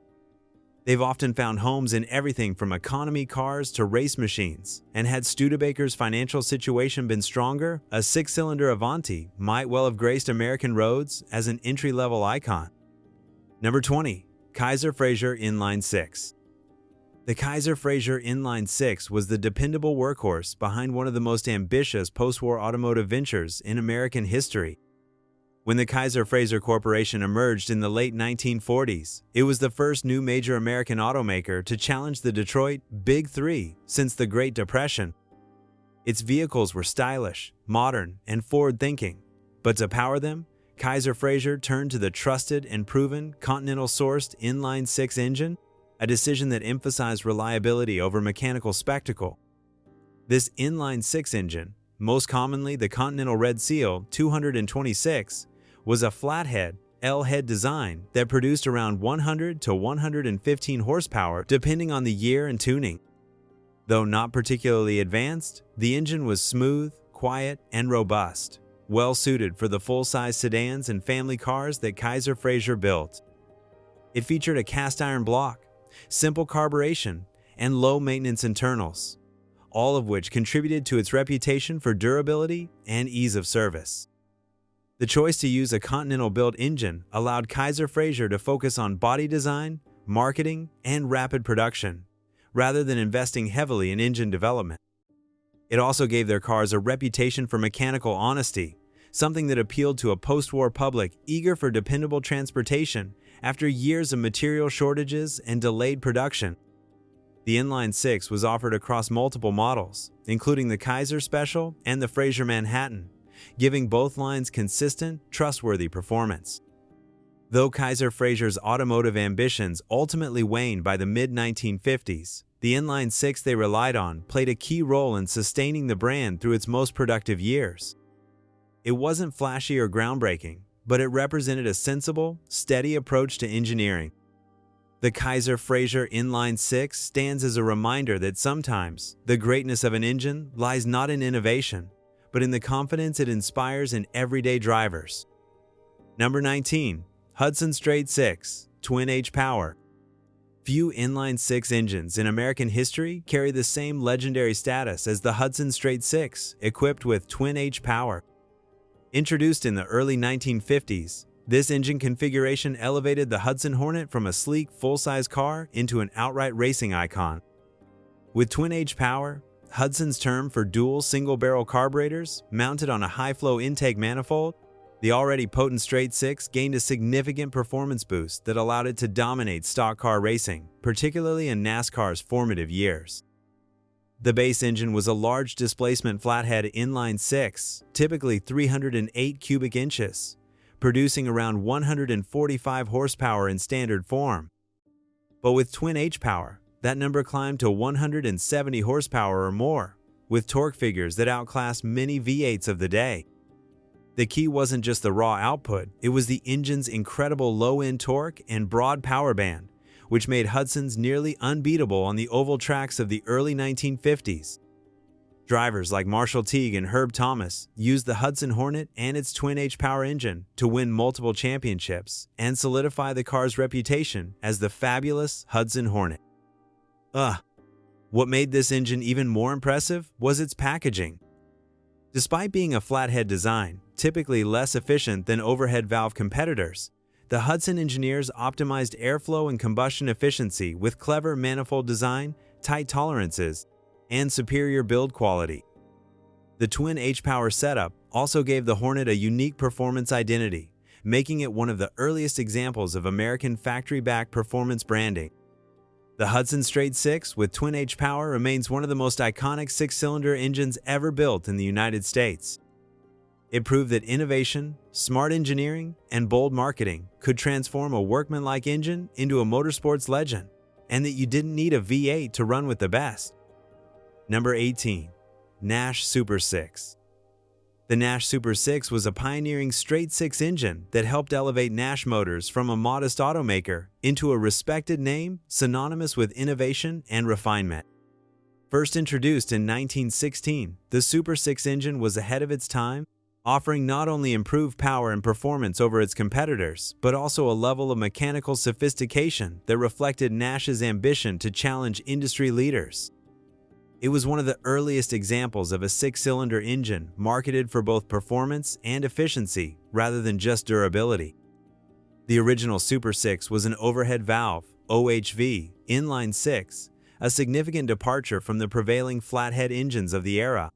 They've often found homes in everything from economy cars to race machines, and had Studebaker's financial situation been stronger, a 6-cylinder Avanti might well have graced American roads as an entry-level icon. Number 20. Kaiser Frasier Inline-6. The Kaiser Frasier Inline-6 was the dependable workhorse behind one of the most ambitious post-war automotive ventures in American history. When the Kaiser Frasier Corporation emerged in the late 1940s, it was the first new major American automaker to challenge the Detroit Big Three since the Great Depression. Its vehicles were stylish, modern, and forward-thinking, but to power them, Kaiser Frasier turned to the trusted and proven Continental-sourced inline-6 engine, a decision that emphasized reliability over mechanical spectacle. This inline-6 engine, most commonly the Continental Red Seal 226, was a flathead, L-head design that produced around 100 to 115 horsepower depending on the year and tuning. Though not particularly advanced, the engine was smooth, quiet, and robust, well suited for the full-size sedans and family cars that Kaiser Frasier built. It featured a cast-iron block, simple carburation, and low-maintenance internals, all of which contributed to its reputation for durability and ease of service. The choice to use a Continental-built engine allowed Kaiser Frasier to focus on body design, marketing, and rapid production, rather than investing heavily in engine development. It also gave their cars a reputation for mechanical honesty, something that appealed to a post-war public eager for dependable transportation after years of material shortages and delayed production. The Inline-6 was offered across multiple models, including the Kaiser Special and the Frasier Manhattan, giving both lines consistent, trustworthy performance. Though Kaiser Frasier's automotive ambitions ultimately waned by the mid-1950s, the Inline-6 they relied on played a key role in sustaining the brand through its most productive years. It wasn't flashy or groundbreaking, but it represented a sensible, steady approach to engineering. The Kaiser Frasier Inline-6 stands as a reminder that sometimes the greatness of an engine lies not in innovation, but in the confidence it inspires in everyday drivers. Number 19. Hudson Straight 6, Twin-H Power. Few inline-6 engines in American history carry the same legendary status as the Hudson Straight 6, equipped with Twin-H Power. Introduced in the early 1950s, this engine configuration elevated the Hudson Hornet from a sleek, full-size car into an outright racing icon. With Twin-H Power, Hudson's term for dual single-barrel carburetors mounted on a high-flow intake manifold, the already potent Straight 6 gained a significant performance boost that allowed it to dominate stock car racing, particularly in NASCAR's formative years. The base engine was a large displacement flathead inline-6, typically 308 cubic inches, producing around 145 horsepower in standard form. But with Twin-H Power, that number climbed to 170 horsepower or more, with torque figures that outclassed many V8s of the day. The key wasn't just the raw output, it was the engine's incredible low-end torque and broad power band, which made Hudson's nearly unbeatable on the oval tracks of the early 1950s. Drivers like Marshall Teague and Herb Thomas used the Hudson Hornet and its Twin-H Power engine to win multiple championships and solidify the car's reputation as the fabulous Hudson Hornet. What made this engine even more impressive was its packaging. Despite being a flathead design, typically less efficient than overhead valve competitors, the Hudson engineers optimized airflow and combustion efficiency with clever manifold design, tight tolerances, and superior build quality. The Twin-H Power setup also gave the Hornet a unique performance identity, making it one of the earliest examples of American factory-backed performance branding. The Hudson Straight 6 with Twin-H Power remains one of the most iconic six-cylinder engines ever built in the United States. It proved that innovation, smart engineering, and bold marketing could transform a workmanlike engine into a motorsports legend, and that you didn't need a V8 to run with the best. Number 18. Nash Super 6. The Nash Super 6 was a pioneering straight-six engine that helped elevate Nash Motors from a modest automaker into a respected name synonymous with innovation and refinement. First introduced in 1916, the Super 6 engine was ahead of its time, offering not only improved power and performance over its competitors, but also a level of mechanical sophistication that reflected Nash's ambition to challenge industry leaders. It was one of the earliest examples of a six-cylinder engine marketed for both performance and efficiency rather than just durability. The original Super 6 was an overhead valve, OHV, inline-6, a significant departure from the prevailing flathead engines of the era.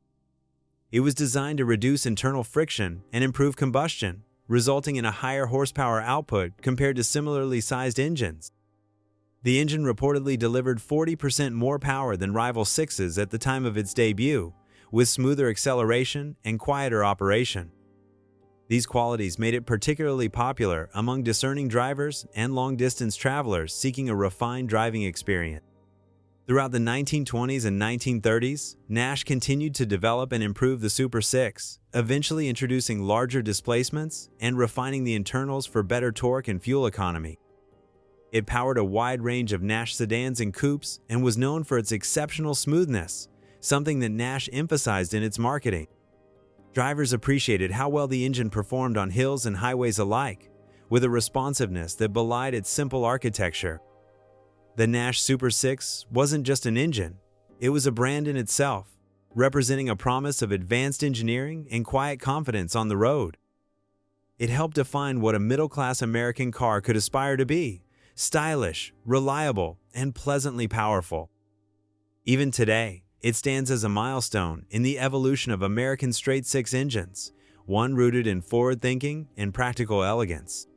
It was designed to reduce internal friction and improve combustion, resulting in a higher horsepower output compared to similarly sized engines. The engine reportedly delivered 40% more power than rival sixes at the time of its debut, with smoother acceleration and quieter operation. These qualities made it particularly popular among discerning drivers and long-distance travelers seeking a refined driving experience. Throughout the 1920s and 1930s, Nash continued to develop and improve the Super 6, eventually introducing larger displacements and refining the internals for better torque and fuel economy. It powered a wide range of Nash sedans and coupes and was known for its exceptional smoothness, something that Nash emphasized in its marketing. Drivers appreciated how well the engine performed on hills and highways alike, with a responsiveness that belied its simple architecture. The Nash Super 6 wasn't just an engine, it was a brand in itself, representing a promise of advanced engineering and quiet confidence on the road. It helped define what a middle-class American car could aspire to be: stylish, reliable, and pleasantly powerful. Even today, it stands as a milestone in the evolution of American straight-six engines, one rooted in forward-thinking and practical elegance.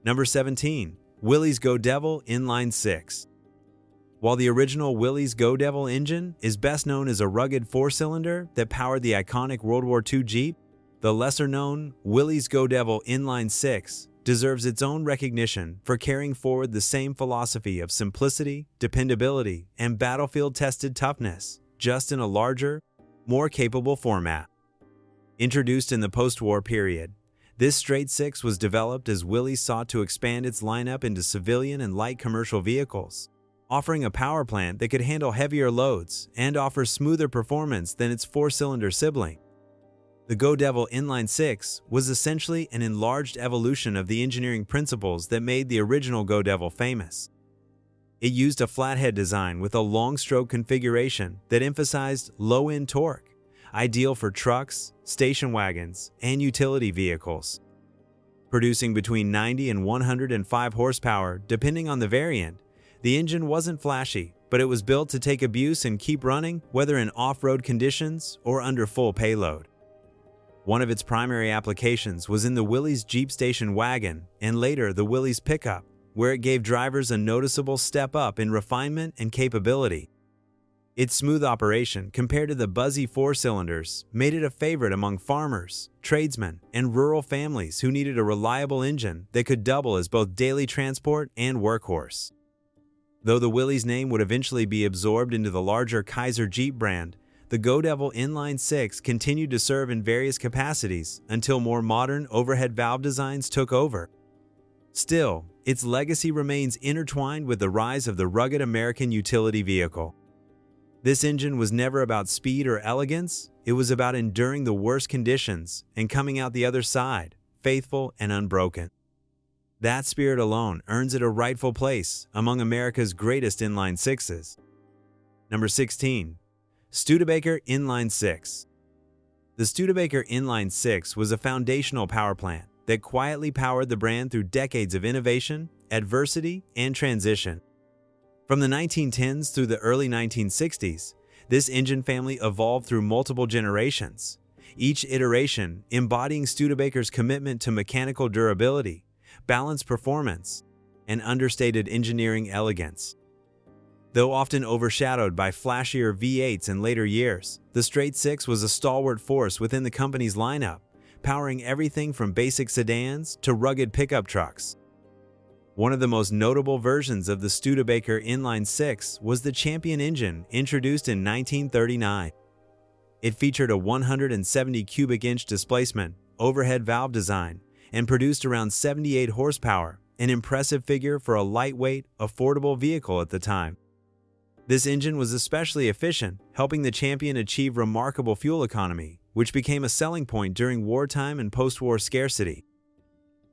Number 17. Willys Goevil Inline-6. While the original Willys Goevil engine is best known as a rugged four-cylinder that powered the iconic World War II Jeep, the lesser-known Willys Goevil Inline-6 deserves its own recognition for carrying forward the same philosophy of simplicity, dependability, and battlefield-tested toughness, just in a larger, more capable format. Introduced in the post-war period, this straight six was developed as Willys sought to expand its lineup into civilian and light commercial vehicles, offering a power plant that could handle heavier loads and offer smoother performance than its four-cylinder sibling. The Goevil Inline-6 was essentially an enlarged evolution of the engineering principles that made the original Goevil famous. It used a flathead design with a long-stroke configuration that emphasized low-end torque, ideal for trucks, station wagons, and utility vehicles. Producing between 90 and 105 horsepower depending on the variant, the engine wasn't flashy, but it was built to take abuse and keep running whether in off-road conditions or under full payload. One of its primary applications was in the Willys Jeep station wagon and later the Willys pickup, where it gave drivers a noticeable step up in refinement and capability. Its smooth operation compared to the buzzy four-cylinders made it a favorite among farmers, tradesmen, and rural families who needed a reliable engine that could double as both daily transport and workhorse. Though the Willys name would eventually be absorbed into the larger Kaiser Jeep brand, the Goevil Inline-6 continued to serve in various capacities until more modern overhead valve designs took over. Still, its legacy remains intertwined with the rise of the rugged American utility vehicle. This engine was never about speed or elegance, it was about enduring the worst conditions and coming out the other side, faithful and unbroken. That spirit alone earns it a rightful place among America's greatest inline sixes. Number 16. Studebaker Inline 6. The Studebaker Inline 6 was a foundational power plant that quietly powered the brand through decades of innovation, adversity, and transition. From the 1910s through the early 1960s, this engine family evolved through multiple generations, each iteration embodying Studebaker's commitment to mechanical durability, balanced performance, and understated engineering elegance. Though often overshadowed by flashier V8s in later years, the Straight 6 was a stalwart force within the company's lineup, powering everything from basic sedans to rugged pickup trucks. One of the most notable versions of the Studebaker Inline-6 was the Champion engine, introduced in 1939. It featured a 170 cubic inch displacement, overhead valve design, and produced around 78 horsepower, an impressive figure for a lightweight, affordable vehicle at the time. This engine was especially efficient, helping the Champion achieve remarkable fuel economy, which became a selling point during wartime and post-war scarcity.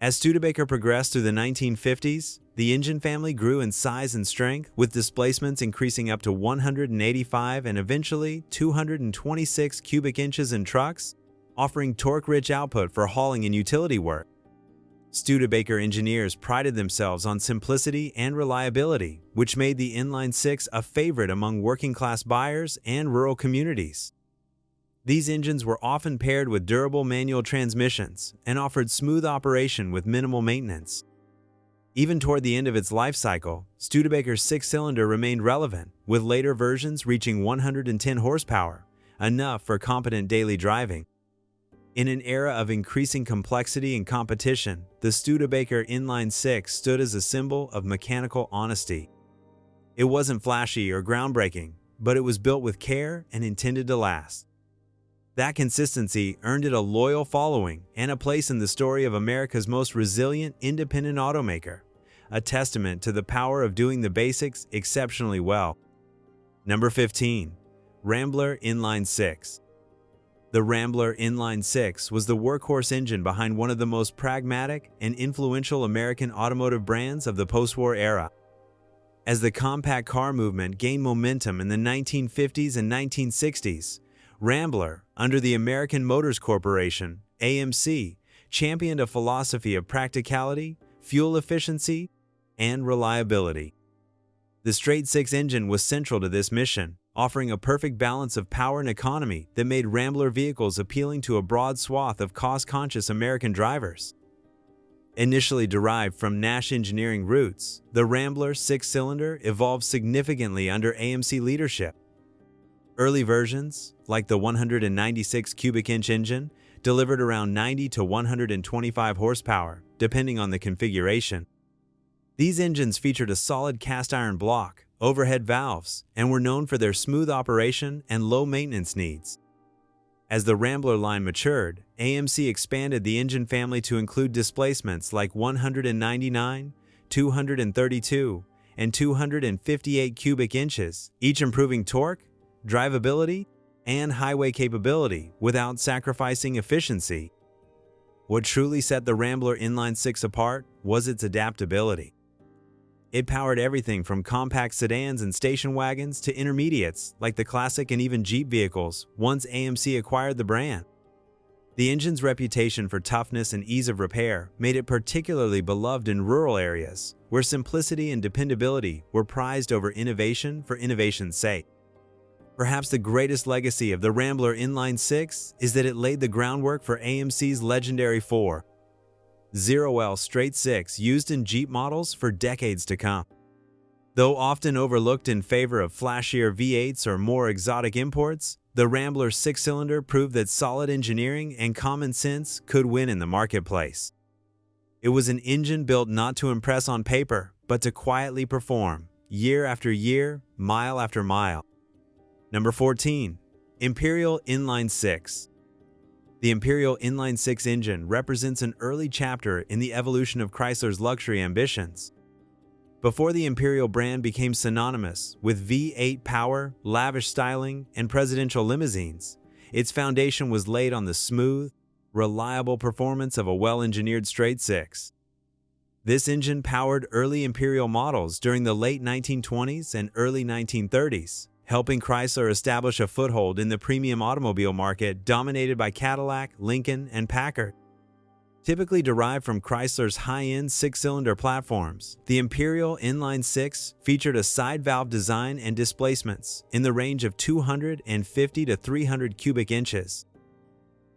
As Studebaker progressed through the 1950s, the engine family grew in size and strength, with displacements increasing up to 185 and eventually 226 cubic inches in trucks, offering torque-rich output for hauling and utility work. Studebaker engineers prided themselves on simplicity and reliability, which made the Inline-6 a favorite among working-class buyers and rural communities. These engines were often paired with durable manual transmissions and offered smooth operation with minimal maintenance. Even toward the end of its life cycle, Studebaker's six-cylinder remained relevant, with later versions reaching 110 horsepower, enough for competent daily driving. In an era of increasing complexity and competition, the Studebaker Inline-6 stood as a symbol of mechanical honesty. It wasn't flashy or groundbreaking, but it was built with care and intended to last. That consistency earned it a loyal following and a place in the story of America's most resilient independent automaker, a testament to the power of doing the basics exceptionally well. Number 15. Rambler Inline 6. The Rambler Inline 6 was the workhorse engine behind one of the most pragmatic and influential American automotive brands of the post-war era. As the compact car movement gained momentum in the 1950s and 1960s, Rambler, under the American Motors Corporation, AMC, championed a philosophy of practicality, fuel efficiency, and reliability. The Straight 6 engine was central to this mission, offering a perfect balance of power and economy that made Rambler vehicles appealing to a broad swath of cost-conscious American drivers. Initially derived from Nash engineering roots, the Rambler six-cylinder evolved significantly under AMC leadership. Early versions, like the 196 cubic inch engine, delivered around 90 to 125 horsepower, depending on the configuration. These engines featured a solid cast iron block, overhead valves, and were known for their smooth operation and low maintenance needs. As the Rambler line matured, AMC expanded the engine family to include displacements like 199, 232, and 258 cubic inches, each improving torque, drivability, and highway capability without sacrificing efficiency. What truly set the Rambler Inline-6 apart was its adaptability. It powered everything from compact sedans and station wagons to intermediates like the classic and even Jeep vehicles once AMC acquired the brand. The engine's reputation for toughness and ease of repair made it particularly beloved in rural areas, where simplicity and dependability were prized over innovation for innovation's sake. Perhaps the greatest legacy of the Rambler Inline-6 is that it laid the groundwork for AMC's legendary 4.0L Straight 6 used in Jeep models for decades to come. Though often overlooked in favor of flashier V8s or more exotic imports, the Rambler six-cylinder proved that solid engineering and common sense could win in the marketplace. It was an engine built not to impress on paper, but to quietly perform, year after year, mile after mile. Number 14. Imperial Inline 6. The Imperial Inline 6 engine represents an early chapter in the evolution of Chrysler's luxury ambitions. Before the Imperial brand became synonymous with V8 power, lavish styling, and presidential limousines, its foundation was laid on the smooth, reliable performance of a well-engineered straight 6. This engine powered early Imperial models during the late 1920s and early 1930s, helping Chrysler establish a foothold in the premium automobile market dominated by Cadillac, Lincoln, and Packard. Typically derived from Chrysler's high-end six-cylinder platforms, the Imperial Inline 6 featured a side valve design and displacements in the range of 250 to 300 cubic inches.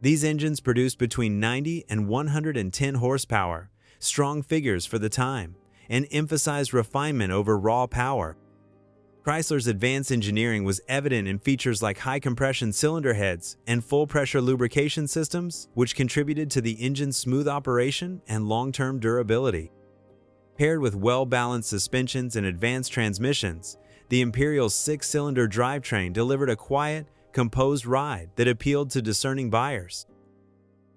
These engines produced between 90 and 110 horsepower, strong figures for the time, and emphasized refinement over raw power. Chrysler's advanced engineering was evident in features like high-compression cylinder heads and full-pressure lubrication systems, which contributed to the engine's smooth operation and long-term durability. Paired with well-balanced suspensions and advanced transmissions, the Imperial's six-cylinder drivetrain delivered a quiet, composed ride that appealed to discerning buyers.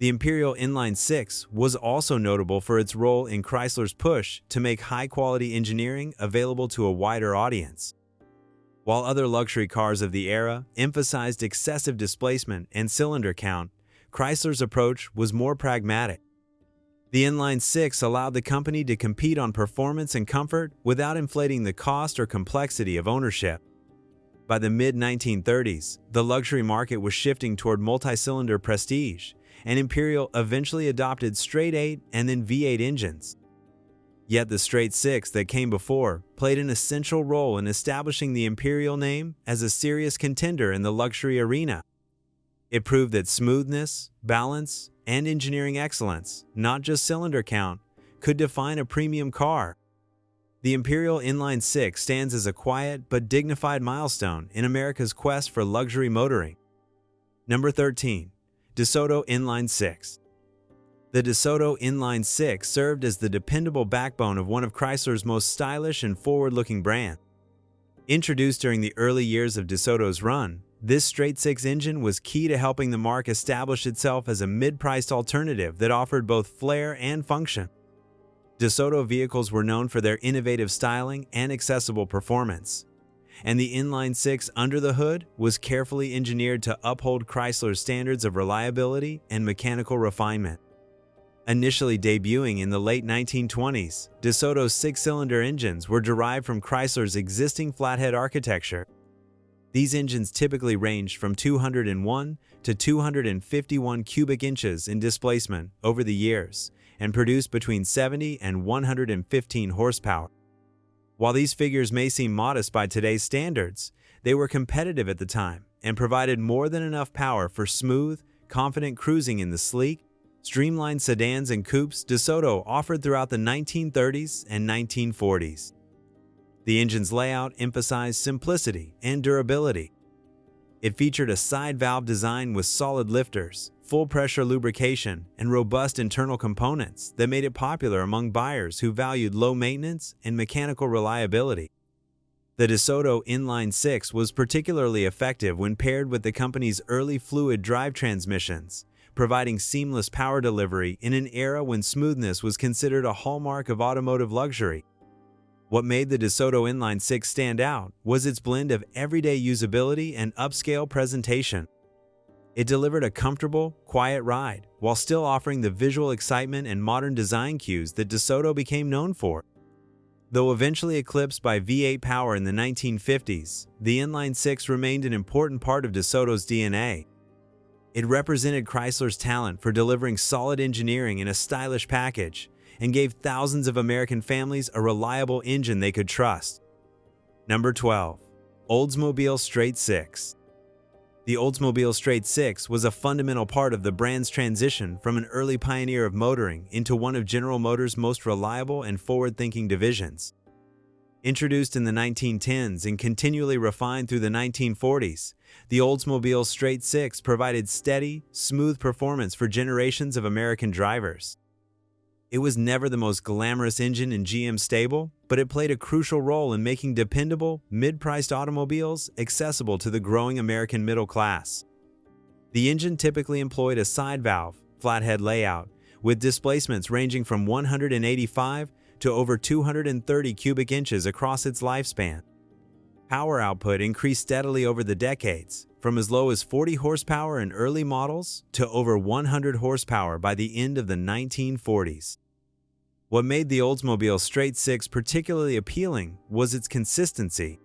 The Imperial Inline-6 was also notable for its role in Chrysler's push to make high-quality engineering available to a wider audience. While other luxury cars of the era emphasized excessive displacement and cylinder count, Chrysler's approach was more pragmatic. The Inline-6 allowed the company to compete on performance and comfort without inflating the cost or complexity of ownership. By the mid-1930s, the luxury market was shifting toward multi-cylinder prestige, and Imperial eventually adopted Straight 8 and then V8 engines. Yet the Straight 6 that came before played an essential role in establishing the Imperial name as a serious contender in the luxury arena. It proved that smoothness, balance, and engineering excellence, not just cylinder count, could define a premium car. The Imperial Inline-6 stands as a quiet but dignified milestone in America's quest for luxury motoring. Number 13. Dotto Inline-6. The Dotto Inline-6 served as the dependable backbone of one of Chrysler's most stylish and forward-looking brands. Introduced during the early years of Dotto's run, this straight six engine was key to helping the marque establish itself as a mid-priced alternative that offered both flair and function. Dotto vehicles were known for their innovative styling and accessible performance, and the Inline-6 under the hood was carefully engineered to uphold Chrysler's standards of reliability and mechanical refinement. Initially debuting in the late 1920s, Dotto's six-cylinder engines were derived from Chrysler's existing flathead architecture. These engines typically ranged from 201 to 251 cubic inches in displacement over the years and produced between 70 and 115 horsepower. While these figures may seem modest by today's standards, they were competitive at the time and provided more than enough power for smooth, confident cruising in the sleek, streamlined sedans and coupes Dotto offered throughout the 1930s and 1940s. The engine's layout emphasized simplicity and durability. It featured a side valve design with solid lifters, full-pressure lubrication, and robust internal components that made it popular among buyers who valued low maintenance and mechanical reliability. The Dotto Inline-6 was particularly effective when paired with the company's early fluid drive transmissions, providing seamless power delivery in an era when smoothness was considered a hallmark of automotive luxury. What made the Dotto Inline-6 stand out was its blend of everyday usability and upscale presentation. It delivered a comfortable, quiet ride, while still offering the visual excitement and modern design cues that Dotto became known for. Though eventually eclipsed by V8 power in the 1950s, the Inline-6 remained an important part of Dotto's DNA. It represented Chrysler's talent for delivering solid engineering in a stylish package and gave thousands of American families a reliable engine they could trust. Number 12. Oldsmobile Straight 6. The Oldsmobile Straight 6 was a fundamental part of the brand's transition from an early pioneer of motoring into one of General Motors' most reliable and forward-thinking divisions. Introduced in the 1910s and continually refined through the 1940s, the Oldsmobile Straight 6 provided steady, smooth performance for generations of American drivers. It was never the most glamorous engine in GM's stable, but it played a crucial role in making dependable, mid-priced automobiles accessible to the growing American middle class. The engine typically employed a side valve, flathead layout, with displacements ranging from 185 to over 230 cubic inches across its lifespan. Power output increased steadily over the decades, from as low as 40 horsepower in early models to over 100 horsepower by the end of the 1940s. What made the Oldsmobile Straight 6 particularly appealing was its consistency.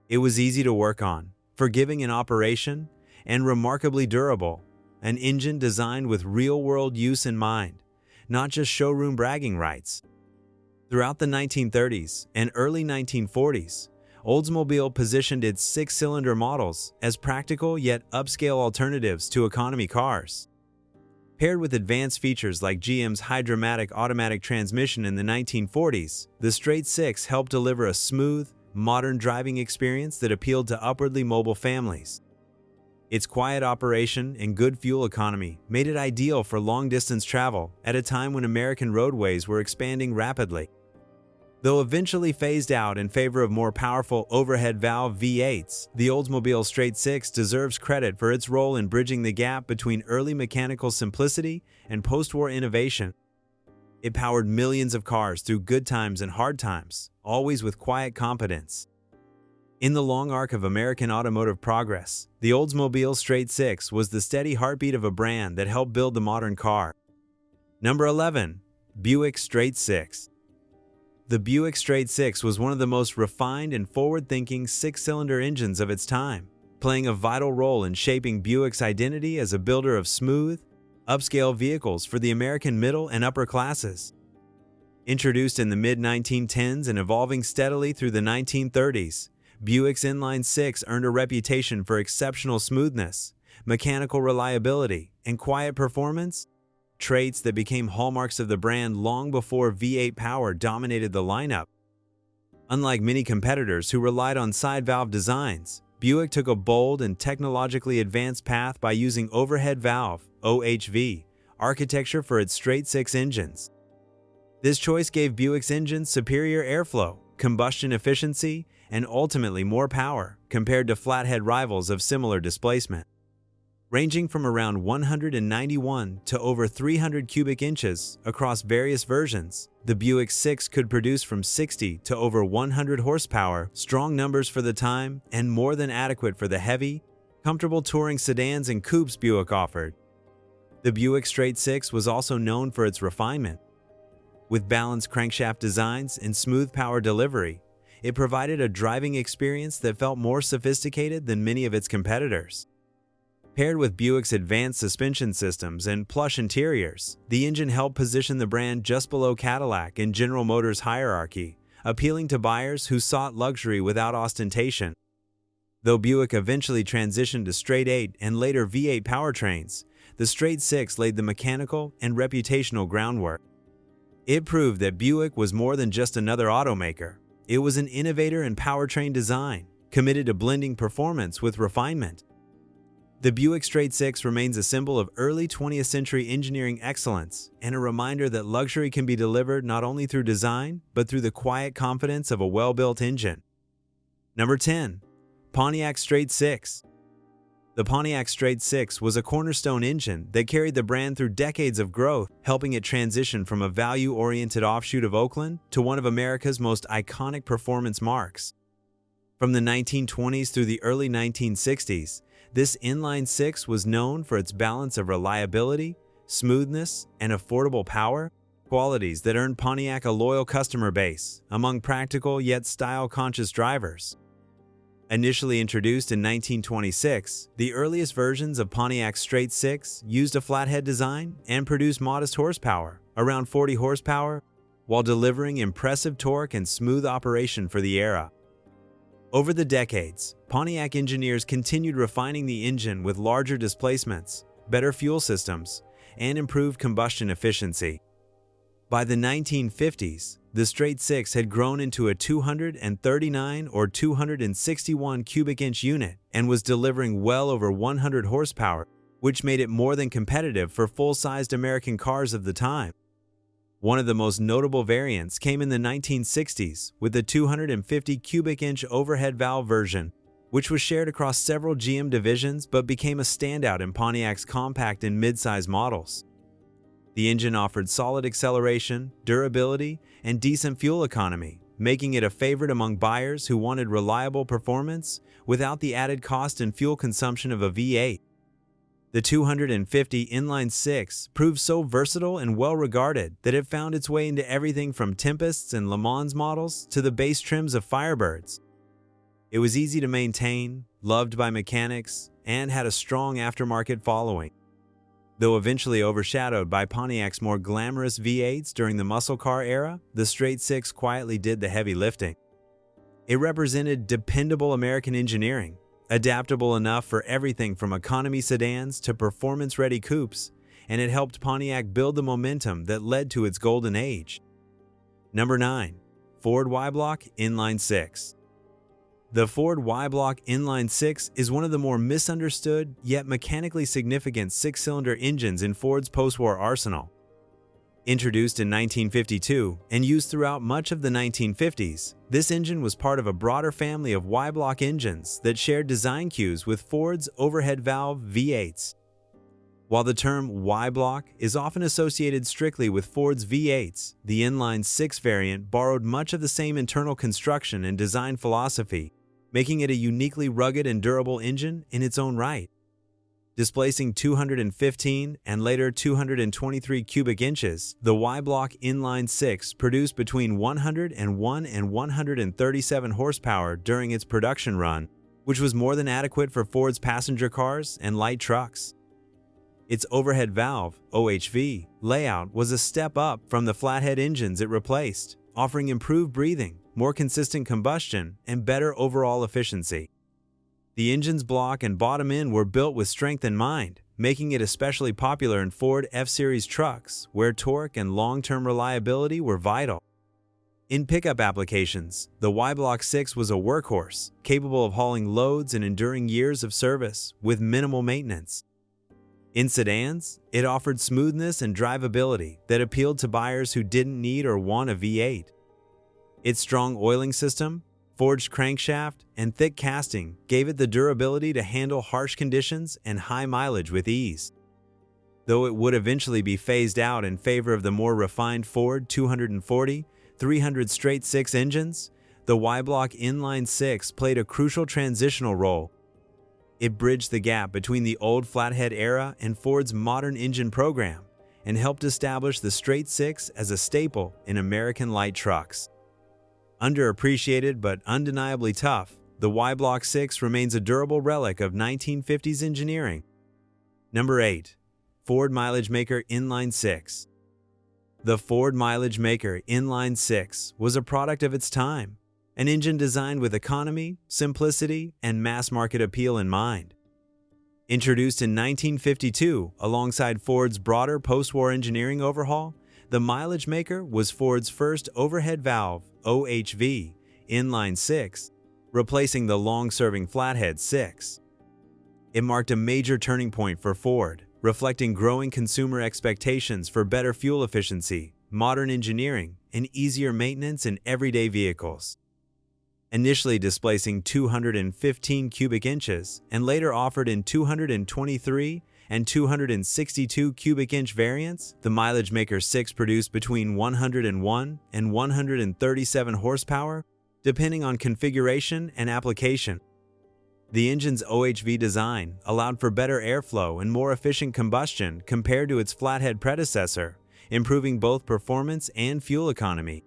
It was easy to work on, forgiving in operation, and remarkably durable, an engine designed with real-world use in mind, not just showroom bragging rights. Throughout the 1930s and early 1940s, Oldsmobile positioned its six-cylinder models as practical yet upscale alternatives to economy cars. Paired with advanced features like GM's hydromatic automatic transmission in the 1940s, the Straight 6 helped deliver a smooth, modern driving experience that appealed to upwardly mobile families. Its quiet operation and good fuel economy made it ideal for long-distance travel at a time when American roadways were expanding rapidly. Though eventually phased out in favor of more powerful overhead valve V8s, the Oldsmobile Straight 6 deserves credit for its role in bridging the gap between early mechanical simplicity and post-war innovation. It powered millions of cars through good times and hard times, always with quiet competence. In the long arc of American automotive progress, the Oldsmobile Straight 6 was the steady heartbeat of a brand that helped build the modern car. Number 11. Buick Straight 6. The Buick Straight 6 was one of the most refined and forward-thinking six-cylinder engines of its time, playing a vital role in shaping Buick's identity as a builder of smooth, upscale vehicles for the American middle and upper classes. Introduced in the mid-1910s and evolving steadily through the 1930s, Buick's Inline-6 earned a reputation for exceptional smoothness, mechanical reliability, and quiet performance, traits that became hallmarks of the brand long before V8 power dominated the lineup. Unlike many competitors who relied on side valve designs, Buick took a bold and technologically advanced path by using overhead valve (OHV) architecture for its straight 6 engines. This choice gave Buick's engines superior airflow, combustion efficiency, and ultimately more power compared to flathead rivals of similar displacement. Ranging from around 191 to over 300 cubic inches across various versions, the Buick 6 could produce from 60 to over 100 horsepower, strong numbers for the time, and more than adequate for the heavy, comfortable touring sedans and coupes Buick offered. The Buick Straight 6 was also known for its refinement. With balanced crankshaft designs and smooth power delivery, it provided a driving experience that felt more sophisticated than many of its competitors. Paired with Buick's advanced suspension systems and plush interiors, the engine helped position the brand just below Cadillac in General Motors' hierarchy, appealing to buyers who sought luxury without ostentation. Though Buick eventually transitioned to Straight 8 and later V8 powertrains, the Straight 6 laid the mechanical and reputational groundwork. It proved that Buick was more than just another automaker. It was an innovator in powertrain design, committed to blending performance with refinement. The Buick Straight 6 remains a symbol of early 20th century engineering excellence and a reminder that luxury can be delivered not only through design, but through the quiet confidence of a well-built engine. Number 10. Pontiac Straight 6. The Pontiac Straight 6 was a cornerstone engine that carried the brand through decades of growth, helping it transition from a value-oriented offshoot of Oakland to one of America's most iconic performance marks. From the 1920s through the early 1960s, this Inline-6 was known for its balance of reliability, smoothness, and affordable power, qualities that earned Pontiac a loyal customer base among practical yet style-conscious drivers. Initially introduced in 1926, the earliest versions of Pontiac Straight 6 used a flathead design and produced modest horsepower, around 40 horsepower, while delivering impressive torque and smooth operation for the era. Over the decades, Pontiac engineers continued refining the engine with larger displacements, better fuel systems, and improved combustion efficiency. By the 1950s, the Straight 6 had grown into a 239 or 261 cubic inch unit and was delivering well over 100 horsepower, which made it more than competitive for full-sized American cars of the time. One of the most notable variants came in the 1960s with the 250 cubic inch overhead valve version, which was shared across several GM divisions but became a standout in Pontiac's compact and mid-size models. The engine offered solid acceleration, durability, and decent fuel economy, making it a favorite among buyers who wanted reliable performance without the added cost and fuel consumption of a V8. The 250 Inline-6 proved so versatile and well-regarded that it found its way into everything from Tempests and Le Mans models to the base trims of Firebirds. It was easy to maintain, loved by mechanics, and had a strong aftermarket following. Though eventually overshadowed by Pontiac's more glamorous V8s during the muscle car era, the Straight 6 quietly did the heavy lifting. It represented dependable American engineering, adaptable enough for everything from economy sedans to performance-ready coupes, and it helped Pontiac build the momentum that led to its golden age. Number 9. Ford Y-Block Inline-6. The Ford Y-Block Inline-6 is one of the more misunderstood yet mechanically significant six-cylinder engines in Ford's post-war arsenal. Introduced in 1952 and used throughout much of the 1950s, this engine was part of a broader family of Y-Block engines that shared design cues with Ford's overhead valve V8s. While the term Y-Block is often associated strictly with Ford's V8s, the Inline-6 variant borrowed much of the same internal construction and design philosophy, making it a uniquely rugged and durable engine in its own right. Displacing 215 and later 223 cubic inches, the Y-Block Inline-6 produced between 101 and 137 horsepower during its production run, which was more than adequate for Ford's passenger cars and light trucks. Its overhead valve (OHV) layout was a step up from the flathead engines it replaced, offering improved breathing, more consistent combustion, and better overall efficiency. The engine's block and bottom end were built with strength in mind, making it especially popular in Ford F-Series trucks, where torque and long-term reliability were vital. In pickup applications, the Y-Block 6 was a workhorse, capable of hauling loads and enduring years of service with minimal maintenance. In sedans, it offered smoothness and drivability that appealed to buyers who didn't need or want a V8. Its strong oiling system, forged crankshaft, and thick casting gave it the durability to handle harsh conditions and high mileage with ease. Though it would eventually be phased out in favor of the more refined Ford 240/300 straight 6 engines, the Y-Block Inline-6 played a crucial transitional role. It bridged the gap between the old flathead era and Ford's modern engine program, and helped establish the Straight 6 as a staple in American light trucks. Underappreciated but undeniably tough, the Y-Block 6 remains a durable relic of 1950s engineering. Number 8. Ford Mileage Maker Inline-6. The Ford Mileage Maker Inline-6 was a product of its time, an engine designed with economy, simplicity, and mass-market appeal in mind. Introduced in 1952 alongside Ford's broader post-war engineering overhaul, the Mileage Maker was Ford's first overhead valve (OHV) Inline-6, replacing the long-serving flathead 6. It marked a major turning point for Ford, reflecting growing consumer expectations for better fuel efficiency, modern engineering, and easier maintenance in everyday vehicles. Initially displacing 215 cubic inches and later offered in 223 and 262 cubic inch variants, the Mileage Maker 6 produced between 101 and 137 horsepower, depending on configuration and application. The engine's OHV design allowed for better airflow and more efficient combustion compared to its flathead predecessor, improving both performance and fuel economy.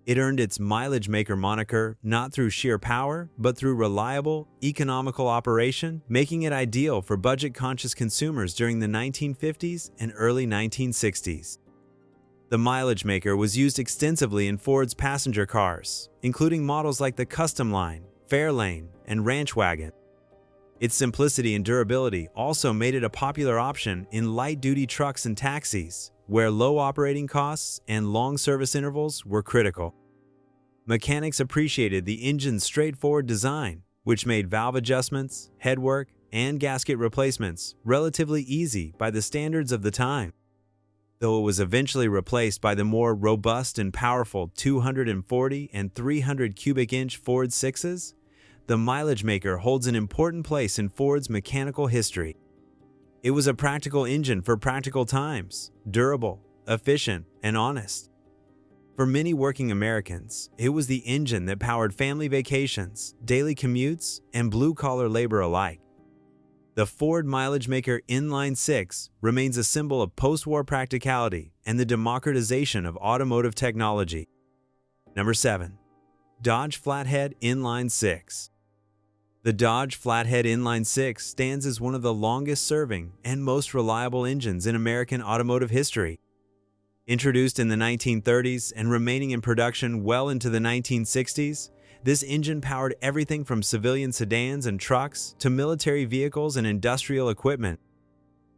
It earned its Mileage Maker moniker not through sheer power, but through reliable, economical operation, making it ideal for budget-conscious consumers during the 1950s and early 1960s. The Mileage Maker was used extensively in Ford's passenger cars, including models like the Custom Line, Fairlane, and Ranch Wagon. Its simplicity and durability also made it a popular option in light-duty trucks and taxis, where low operating costs and long service intervals were critical. Mechanics appreciated the engine's straightforward design, which made valve adjustments, headwork, and gasket replacements relatively easy by the standards of the time. Though it was eventually replaced by the more robust and powerful 240 and 300 cubic inch Ford 6s, the Mileage Maker holds an important place in Ford's mechanical history. It was a practical engine for practical times, durable, efficient, and honest. For many working Americans, it was the engine that powered family vacations, daily commutes, and blue-collar labor alike. The Ford Mileage Maker Inline-6 remains a symbol of post-war practicality and the democratization of automotive technology. Number 7. Dodge Flathead Inline-6. The Dodge Flathead Inline-6 stands as one of the longest-serving and most reliable engines in American automotive history. Introduced in the 1930s and remaining in production well into the 1960s, this engine powered everything from civilian sedans and trucks to military vehicles and industrial equipment.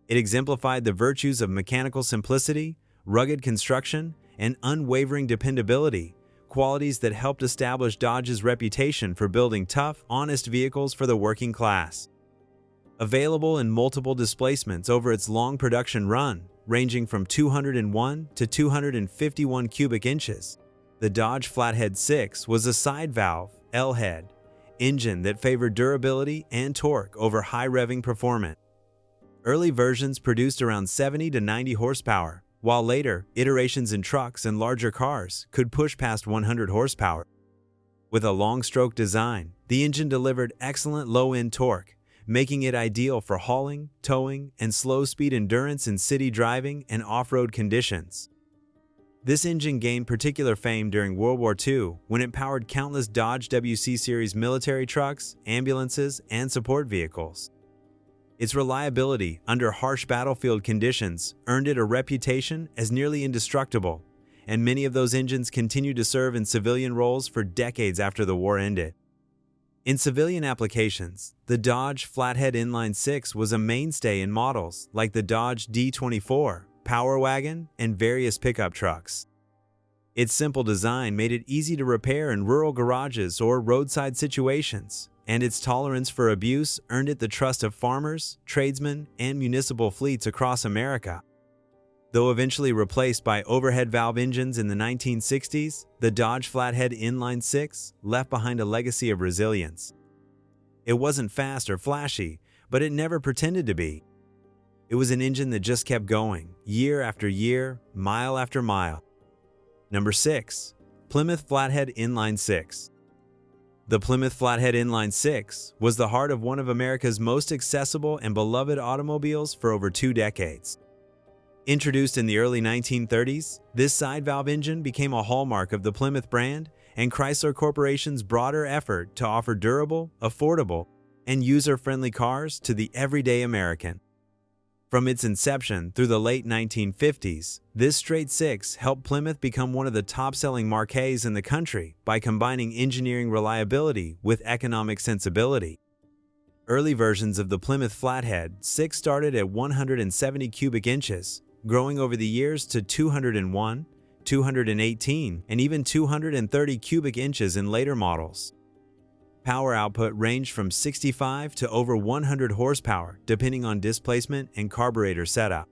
It exemplified the virtues of mechanical simplicity, rugged construction, and unwavering dependability, qualities that helped establish Dodge's reputation for building tough, honest vehicles for the working class. Available in multiple displacements over its long production run, ranging from 201 to 251 cubic inches, the Dodge Flathead 6 was a side-valve, L-head, engine that favored durability and torque over high-revving performance. Early versions produced around 70 to 90 horsepower, while later iterations in trucks and larger cars could push past 100 horsepower. With a long-stroke design, the engine delivered excellent low-end torque, making it ideal for hauling, towing, and slow-speed endurance in city driving and off-road conditions. This engine gained particular fame during World War II when it powered countless Dodge WC Series military trucks, ambulances, and support vehicles. Its reliability under harsh battlefield conditions earned it a reputation as nearly indestructible, and many of those engines continued to serve in civilian roles for decades after the war ended. In civilian applications, the Dodge Flathead Inline 6 was a mainstay in models like the Dodge D24, Power Wagon, and various pickup trucks. Its simple design made it easy to repair in rural garages or roadside situations, and its tolerance for abuse earned it the trust of farmers, tradesmen, and municipal fleets across America. Though eventually replaced by overhead valve engines in the 1960s, the Dodge Flathead Inline 6 left behind a legacy of resilience. It wasn't fast or flashy, but it never pretended to be. It was an engine that just kept going, year after year, mile after mile. Number 6. Plymouth Flathead Inline 6. The Plymouth Flathead Inline 6 was the heart of one of America's most accessible and beloved automobiles for over 2 decades. Introduced in the early 1930s, this side-valve engine became a hallmark of the Plymouth brand and Chrysler Corporation's broader effort to offer durable, affordable, and user-friendly cars to the everyday American. From its inception through the late 1950s, this straight six helped Plymouth become one of the top-selling marques in the country by combining engineering reliability with economic sensibility. Early versions of the Plymouth Flathead 6 started at 170 cubic inches, growing over the years to 201, 218, and even 230 cubic inches in later models. Power output ranged from 65 to over 100 horsepower, depending on displacement and carburetor setup.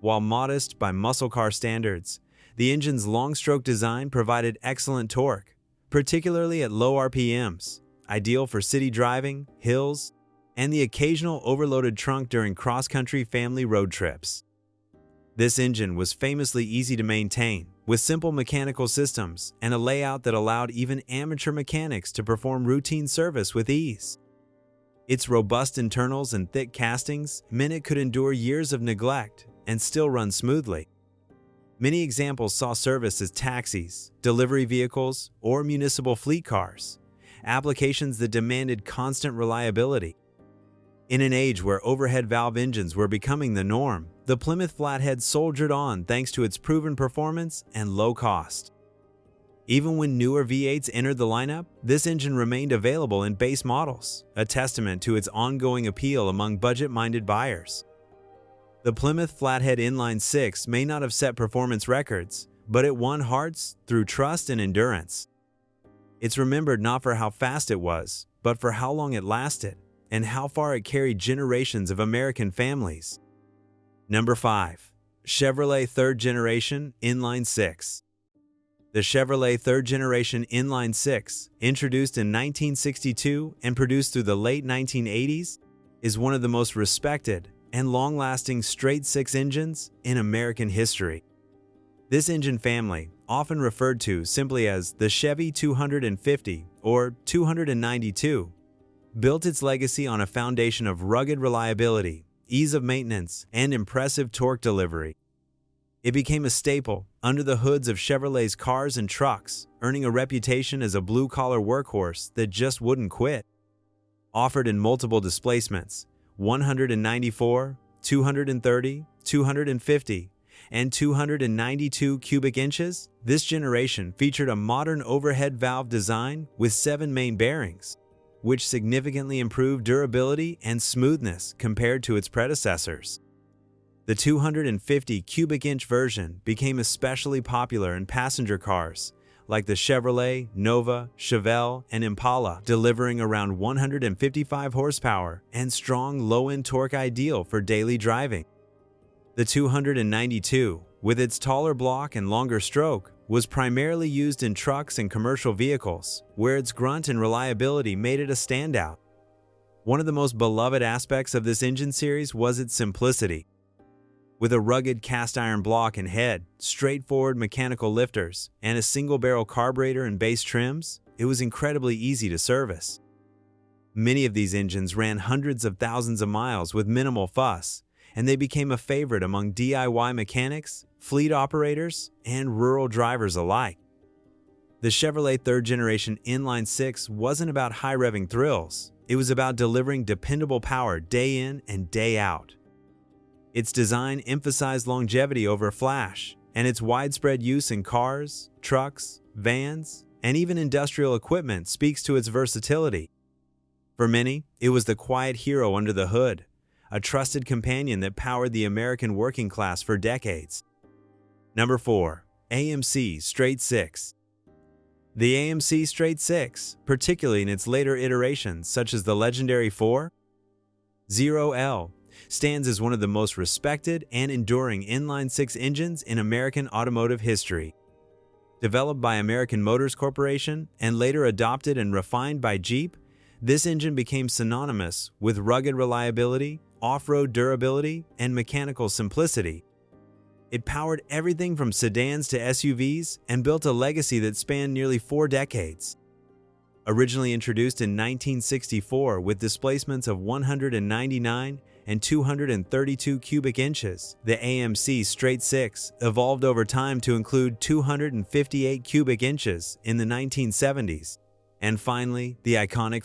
While modest by muscle car standards, the engine's long-stroke design provided excellent torque, particularly at low RPMs, ideal for city driving, hills, and the occasional overloaded trunk during cross-country family road trips. This engine was famously easy to maintain, with simple mechanical systems and a layout that allowed even amateur mechanics to perform routine service with ease. Its robust internals and thick castings meant it could endure years of neglect and still run smoothly. Many examples saw service as taxis, delivery vehicles, or municipal fleet cars, applications that demanded constant reliability. In an age where overhead valve engines were becoming the norm, the Plymouth Flathead soldiered on thanks to its proven performance and low cost. Even when newer V8s entered the lineup, this engine remained available in base models, a testament to its ongoing appeal among budget-minded buyers. The Plymouth Flathead Inline 6 may not have set performance records, but it won hearts through trust and endurance. It's remembered not for how fast it was, but for how long it lasted, and how far it carried generations of American families. Number 5. Chevrolet 3rd Generation Inline 6. The Chevrolet 3rd Generation Inline 6, introduced in 1962 and produced through the late 1980s, is one of the most respected and long-lasting straight-six engines in American history. This engine family, often referred to simply as the Chevy 250 or 292, built its legacy on a foundation of rugged reliability, ease of maintenance, and impressive torque delivery. It became a staple under the hoods of Chevrolet's cars and trucks, earning a reputation as a blue-collar workhorse that just wouldn't quit. Offered in multiple displacements, 194, 230, 250, and 292 cubic inches, this generation featured a modern overhead valve design with 7 main bearings, which significantly improved durability and smoothness compared to its predecessors. The 250 cubic inch version became especially popular in passenger cars, like the Chevrolet, Nova, Chevelle, and Impala, delivering around 155 horsepower and strong low-end torque ideal for daily driving. The 292, with its taller block and longer stroke, was primarily used in trucks and commercial vehicles, where its grunt and reliability made it a standout. One of the most beloved aspects of this engine series was its simplicity. With a rugged cast-iron block and head, straightforward mechanical lifters, and a single-barrel carburetor and base trims, it was incredibly easy to service. Many of these engines ran hundreds of thousands of miles with minimal fuss, and they became a favorite among DIY mechanics, fleet operators, and rural drivers alike. The Chevrolet third-generation Inline-6 wasn't about high-revving thrills. It was about delivering dependable power day in and day out. Its design emphasized longevity over flash, and its widespread use in cars, trucks, vans, and even industrial equipment speaks to its versatility. For many, it was the quiet hero under the hood, a trusted companion that powered the American working class for decades. Number 4. AMC Straight 6. The AMC Straight 6, particularly in its later iterations such as the legendary 4.0L, stands as one of the most respected and enduring inline-six engines in American automotive history. Developed by American Motors Corporation and later adopted and refined by Jeep, this engine became synonymous with rugged reliability, off-road durability, and mechanical simplicity. It powered everything from sedans to SUVs and built a legacy that spanned nearly 4 decades. Originally introduced in 1964 with displacements of 199 and 232 cubic inches, the AMC Straight 6 evolved over time to include 258 cubic inches in the 1970s, and finally, the iconic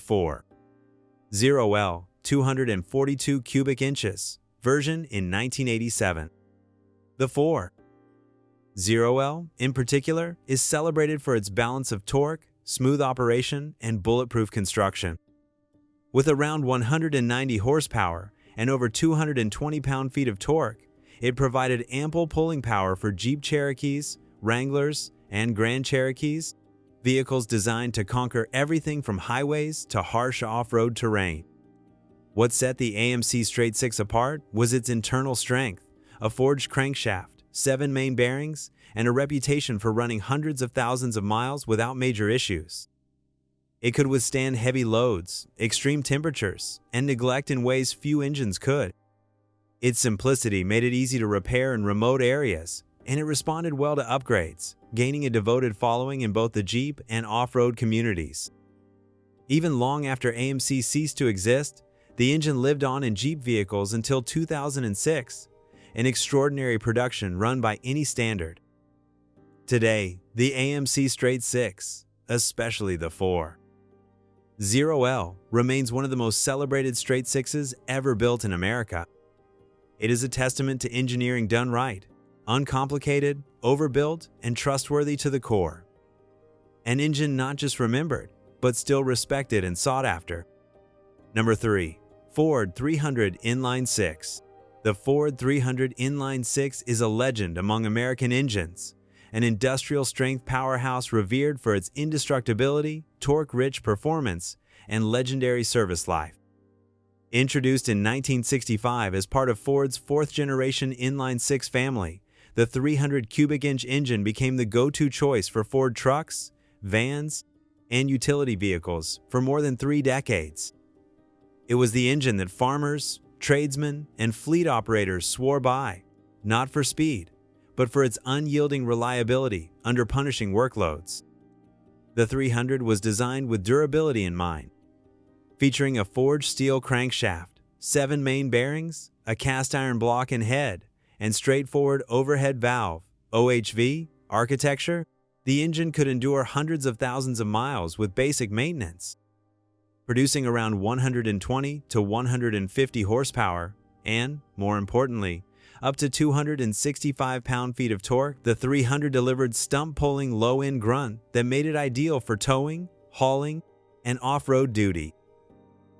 4.0L 242 cubic inches version in 1987. The 4.0L, in particular, is celebrated for its balance of torque, smooth operation, and bulletproof construction. With around 190 horsepower and over 220 pound-feet of torque, it provided ample pulling power for Jeep Cherokees, Wranglers, and Grand Cherokees, vehicles designed to conquer everything from highways to harsh off-road terrain. What set the AMC Straight 6 apart was its internal strength, a forged crankshaft, 7 main bearings, and a reputation for running hundreds of thousands of miles without major issues. It could withstand heavy loads, extreme temperatures, and neglect in ways few engines could. Its simplicity made it easy to repair in remote areas, and it responded well to upgrades, gaining a devoted following in both the Jeep and off-road communities. Even long after AMC ceased to exist, the engine lived on in Jeep vehicles until 2006, an extraordinary production run by any standard. Today, the AMC Straight 6, especially the 4.0L, remains one of the most celebrated straight sixes ever built in America. It is a testament to engineering done right, uncomplicated, overbuilt, and trustworthy to the core. An engine not just remembered, but still respected and sought after. Number 3. Ford 300 Inline-6. The Ford 300 Inline-6 is a legend among American engines, an industrial-strength powerhouse revered for its indestructibility, torque-rich performance, and legendary service life. Introduced in 1965 as part of Ford's fourth-generation Inline-6 family, the 300 cubic-inch engine became the go-to choice for Ford trucks, vans, and utility vehicles for more than 3 decades. It was the engine that farmers, tradesmen, and fleet operators swore by, not for speed, but for its unyielding reliability under punishing workloads. The 300 was designed with durability in mind, featuring a forged steel crankshaft, 7 main bearings, a cast-iron block and head, and straightforward overhead valve (OHV) architecture. The engine could endure hundreds of thousands of miles with basic maintenance, producing around 120 to 150 horsepower and, more importantly, up to 265 pound-feet of torque. The 300 delivered stump-pulling low-end grunt that made it ideal for towing, hauling, and off-road duty.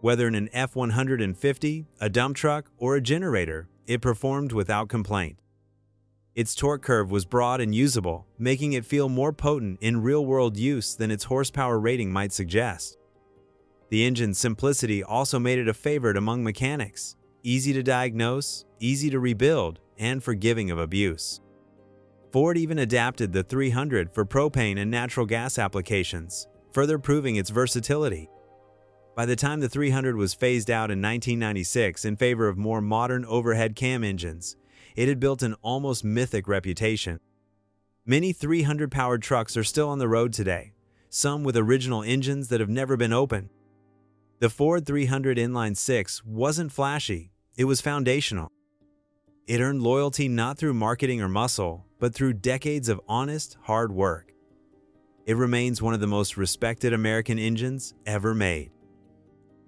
Whether in an F-150, a dump truck, or a generator, it performed without complaint. Its torque curve was broad and usable, making it feel more potent in real-world use than its horsepower rating might suggest. The engine's simplicity also made it a favorite among mechanics, easy to diagnose, easy to rebuild, and forgiving of abuse. Ford even adapted the 300 for propane and natural gas applications, further proving its versatility. By the time the 300 was phased out in 1996 in favor of more modern overhead cam engines, it had built an almost mythic reputation. Many 300-powered trucks are still on the road today, some with original engines that have never been opened. The Ford 300 Inline-6 wasn't flashy, it was foundational. It earned loyalty not through marketing or muscle, but through decades of honest, hard work. It remains one of the most respected American engines ever made.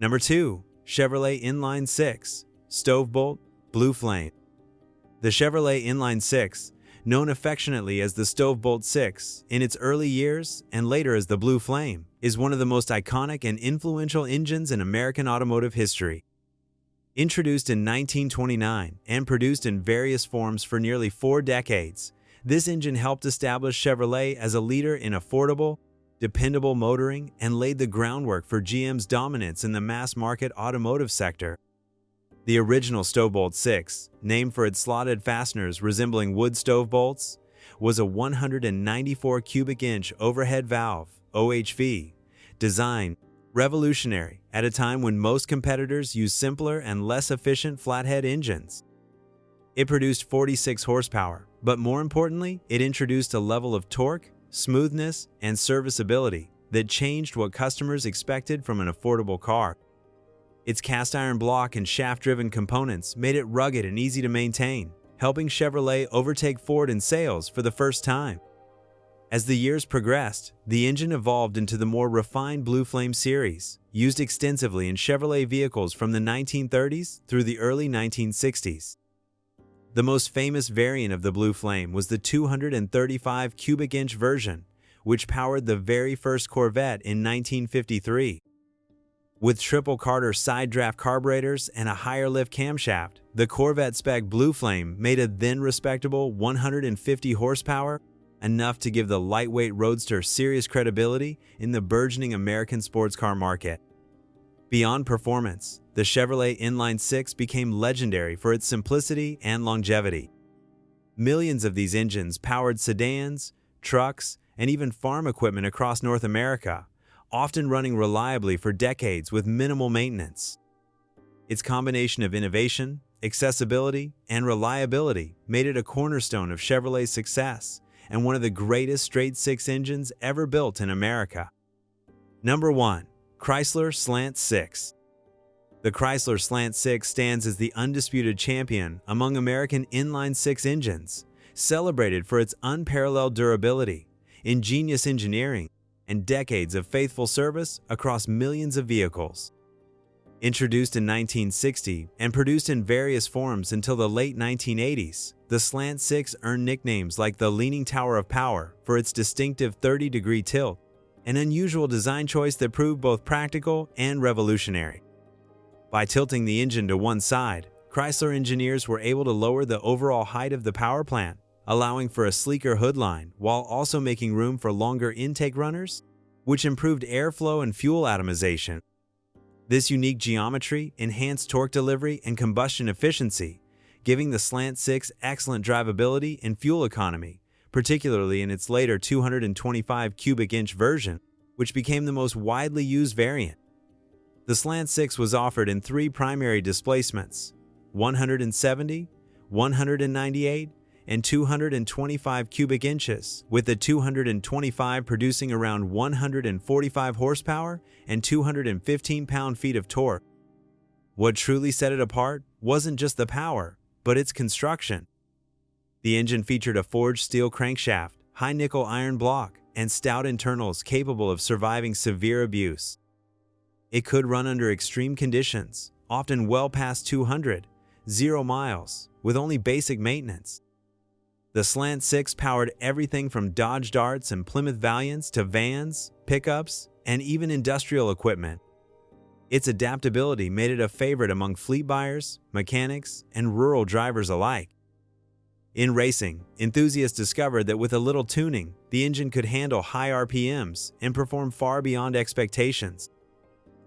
Number 2. Chevrolet Inline-6, Stovebolt, Blue Flame. The Chevrolet Inline-6, known affectionately as the Stovebolt 6 in its early years and later as the Blue Flame, is one of the most iconic and influential engines in American automotive history. Introduced in 1929 and produced in various forms for nearly 4 decades, this engine helped establish Chevrolet as a leader in affordable, dependable motoring and laid the groundwork for GM's dominance in the mass-market automotive sector. The original Stovebolt 6, named for its slotted fasteners resembling wood stove bolts, was a 194 cubic inch overhead valve (OHV) design, revolutionary at a time when most competitors used simpler and less efficient flathead engines. It produced 46 horsepower, but more importantly, it introduced a level of torque, smoothness, and serviceability that changed what customers expected from an affordable car. Its cast-iron block and shaft-driven components made it rugged and easy to maintain, helping Chevrolet overtake Ford in sales for the first time. As the years progressed, the engine evolved into the more refined Blue Flame series, used extensively in Chevrolet vehicles from the 1930s through the early 1960s. The most famous variant of the Blue Flame was the 235 cubic inch version, which powered the very first Corvette in 1953. With triple Carter side draft carburetors and a higher lift camshaft, the Corvette spec Blue Flame made a then respectable 150 horsepower, enough to give the lightweight roadster serious credibility in the burgeoning American sports car market. Beyond performance, the Chevrolet Inline-6 became legendary for its simplicity and longevity. Millions of these engines powered sedans, trucks, and even farm equipment across North America, often running reliably for decades with minimal maintenance. Its combination of innovation, accessibility, and reliability made it a cornerstone of Chevrolet's success and one of the greatest straight-six engines ever built in America. Number 1. Chrysler Slant 6. The Chrysler Slant 6 stands as the undisputed champion among American inline-six engines, celebrated for its unparalleled durability, ingenious engineering, and decades of faithful service across millions of vehicles. Introduced in 1960 and produced in various forms until the late 1980s, the Slant 6 earned nicknames like the Leaning Tower of Power for its distinctive 30-degree tilt, an unusual design choice that proved both practical and revolutionary. By tilting the engine to one side, Chrysler engineers were able to lower the overall height of the power plant, allowing for a sleeker hood line while also making room for longer intake runners, which improved airflow and fuel atomization. This unique geometry enhanced torque delivery and combustion efficiency, giving the Slant 6 excellent drivability and fuel economy, particularly in its later 225 cubic inch version, which became the most widely used variant. The Slant 6 was offered in 3 primary displacements: 170, 198, and 225 cubic inches, with the 225 producing around 145 horsepower and 215 pound-feet of torque. What truly set it apart wasn't just the power, but its construction. The engine featured a forged steel crankshaft, high nickel iron block, and stout internals capable of surviving severe abuse. It could run under extreme conditions, often well past 0 miles, with only basic maintenance. The Slant 6 powered everything from Dodge Darts and Plymouth Valiants to vans, pickups, and even industrial equipment. Its adaptability made it a favorite among fleet buyers, mechanics, and rural drivers alike. In racing, enthusiasts discovered that with a little tuning, the engine could handle high RPMs and perform far beyond expectations.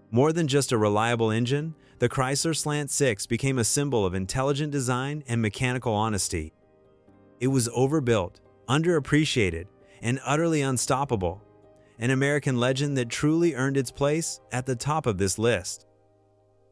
More than just a reliable engine, the Chrysler Slant 6 became a symbol of intelligent design and mechanical honesty. It was overbuilt, underappreciated, and utterly unstoppable, an American legend that truly earned its place at the top of this list.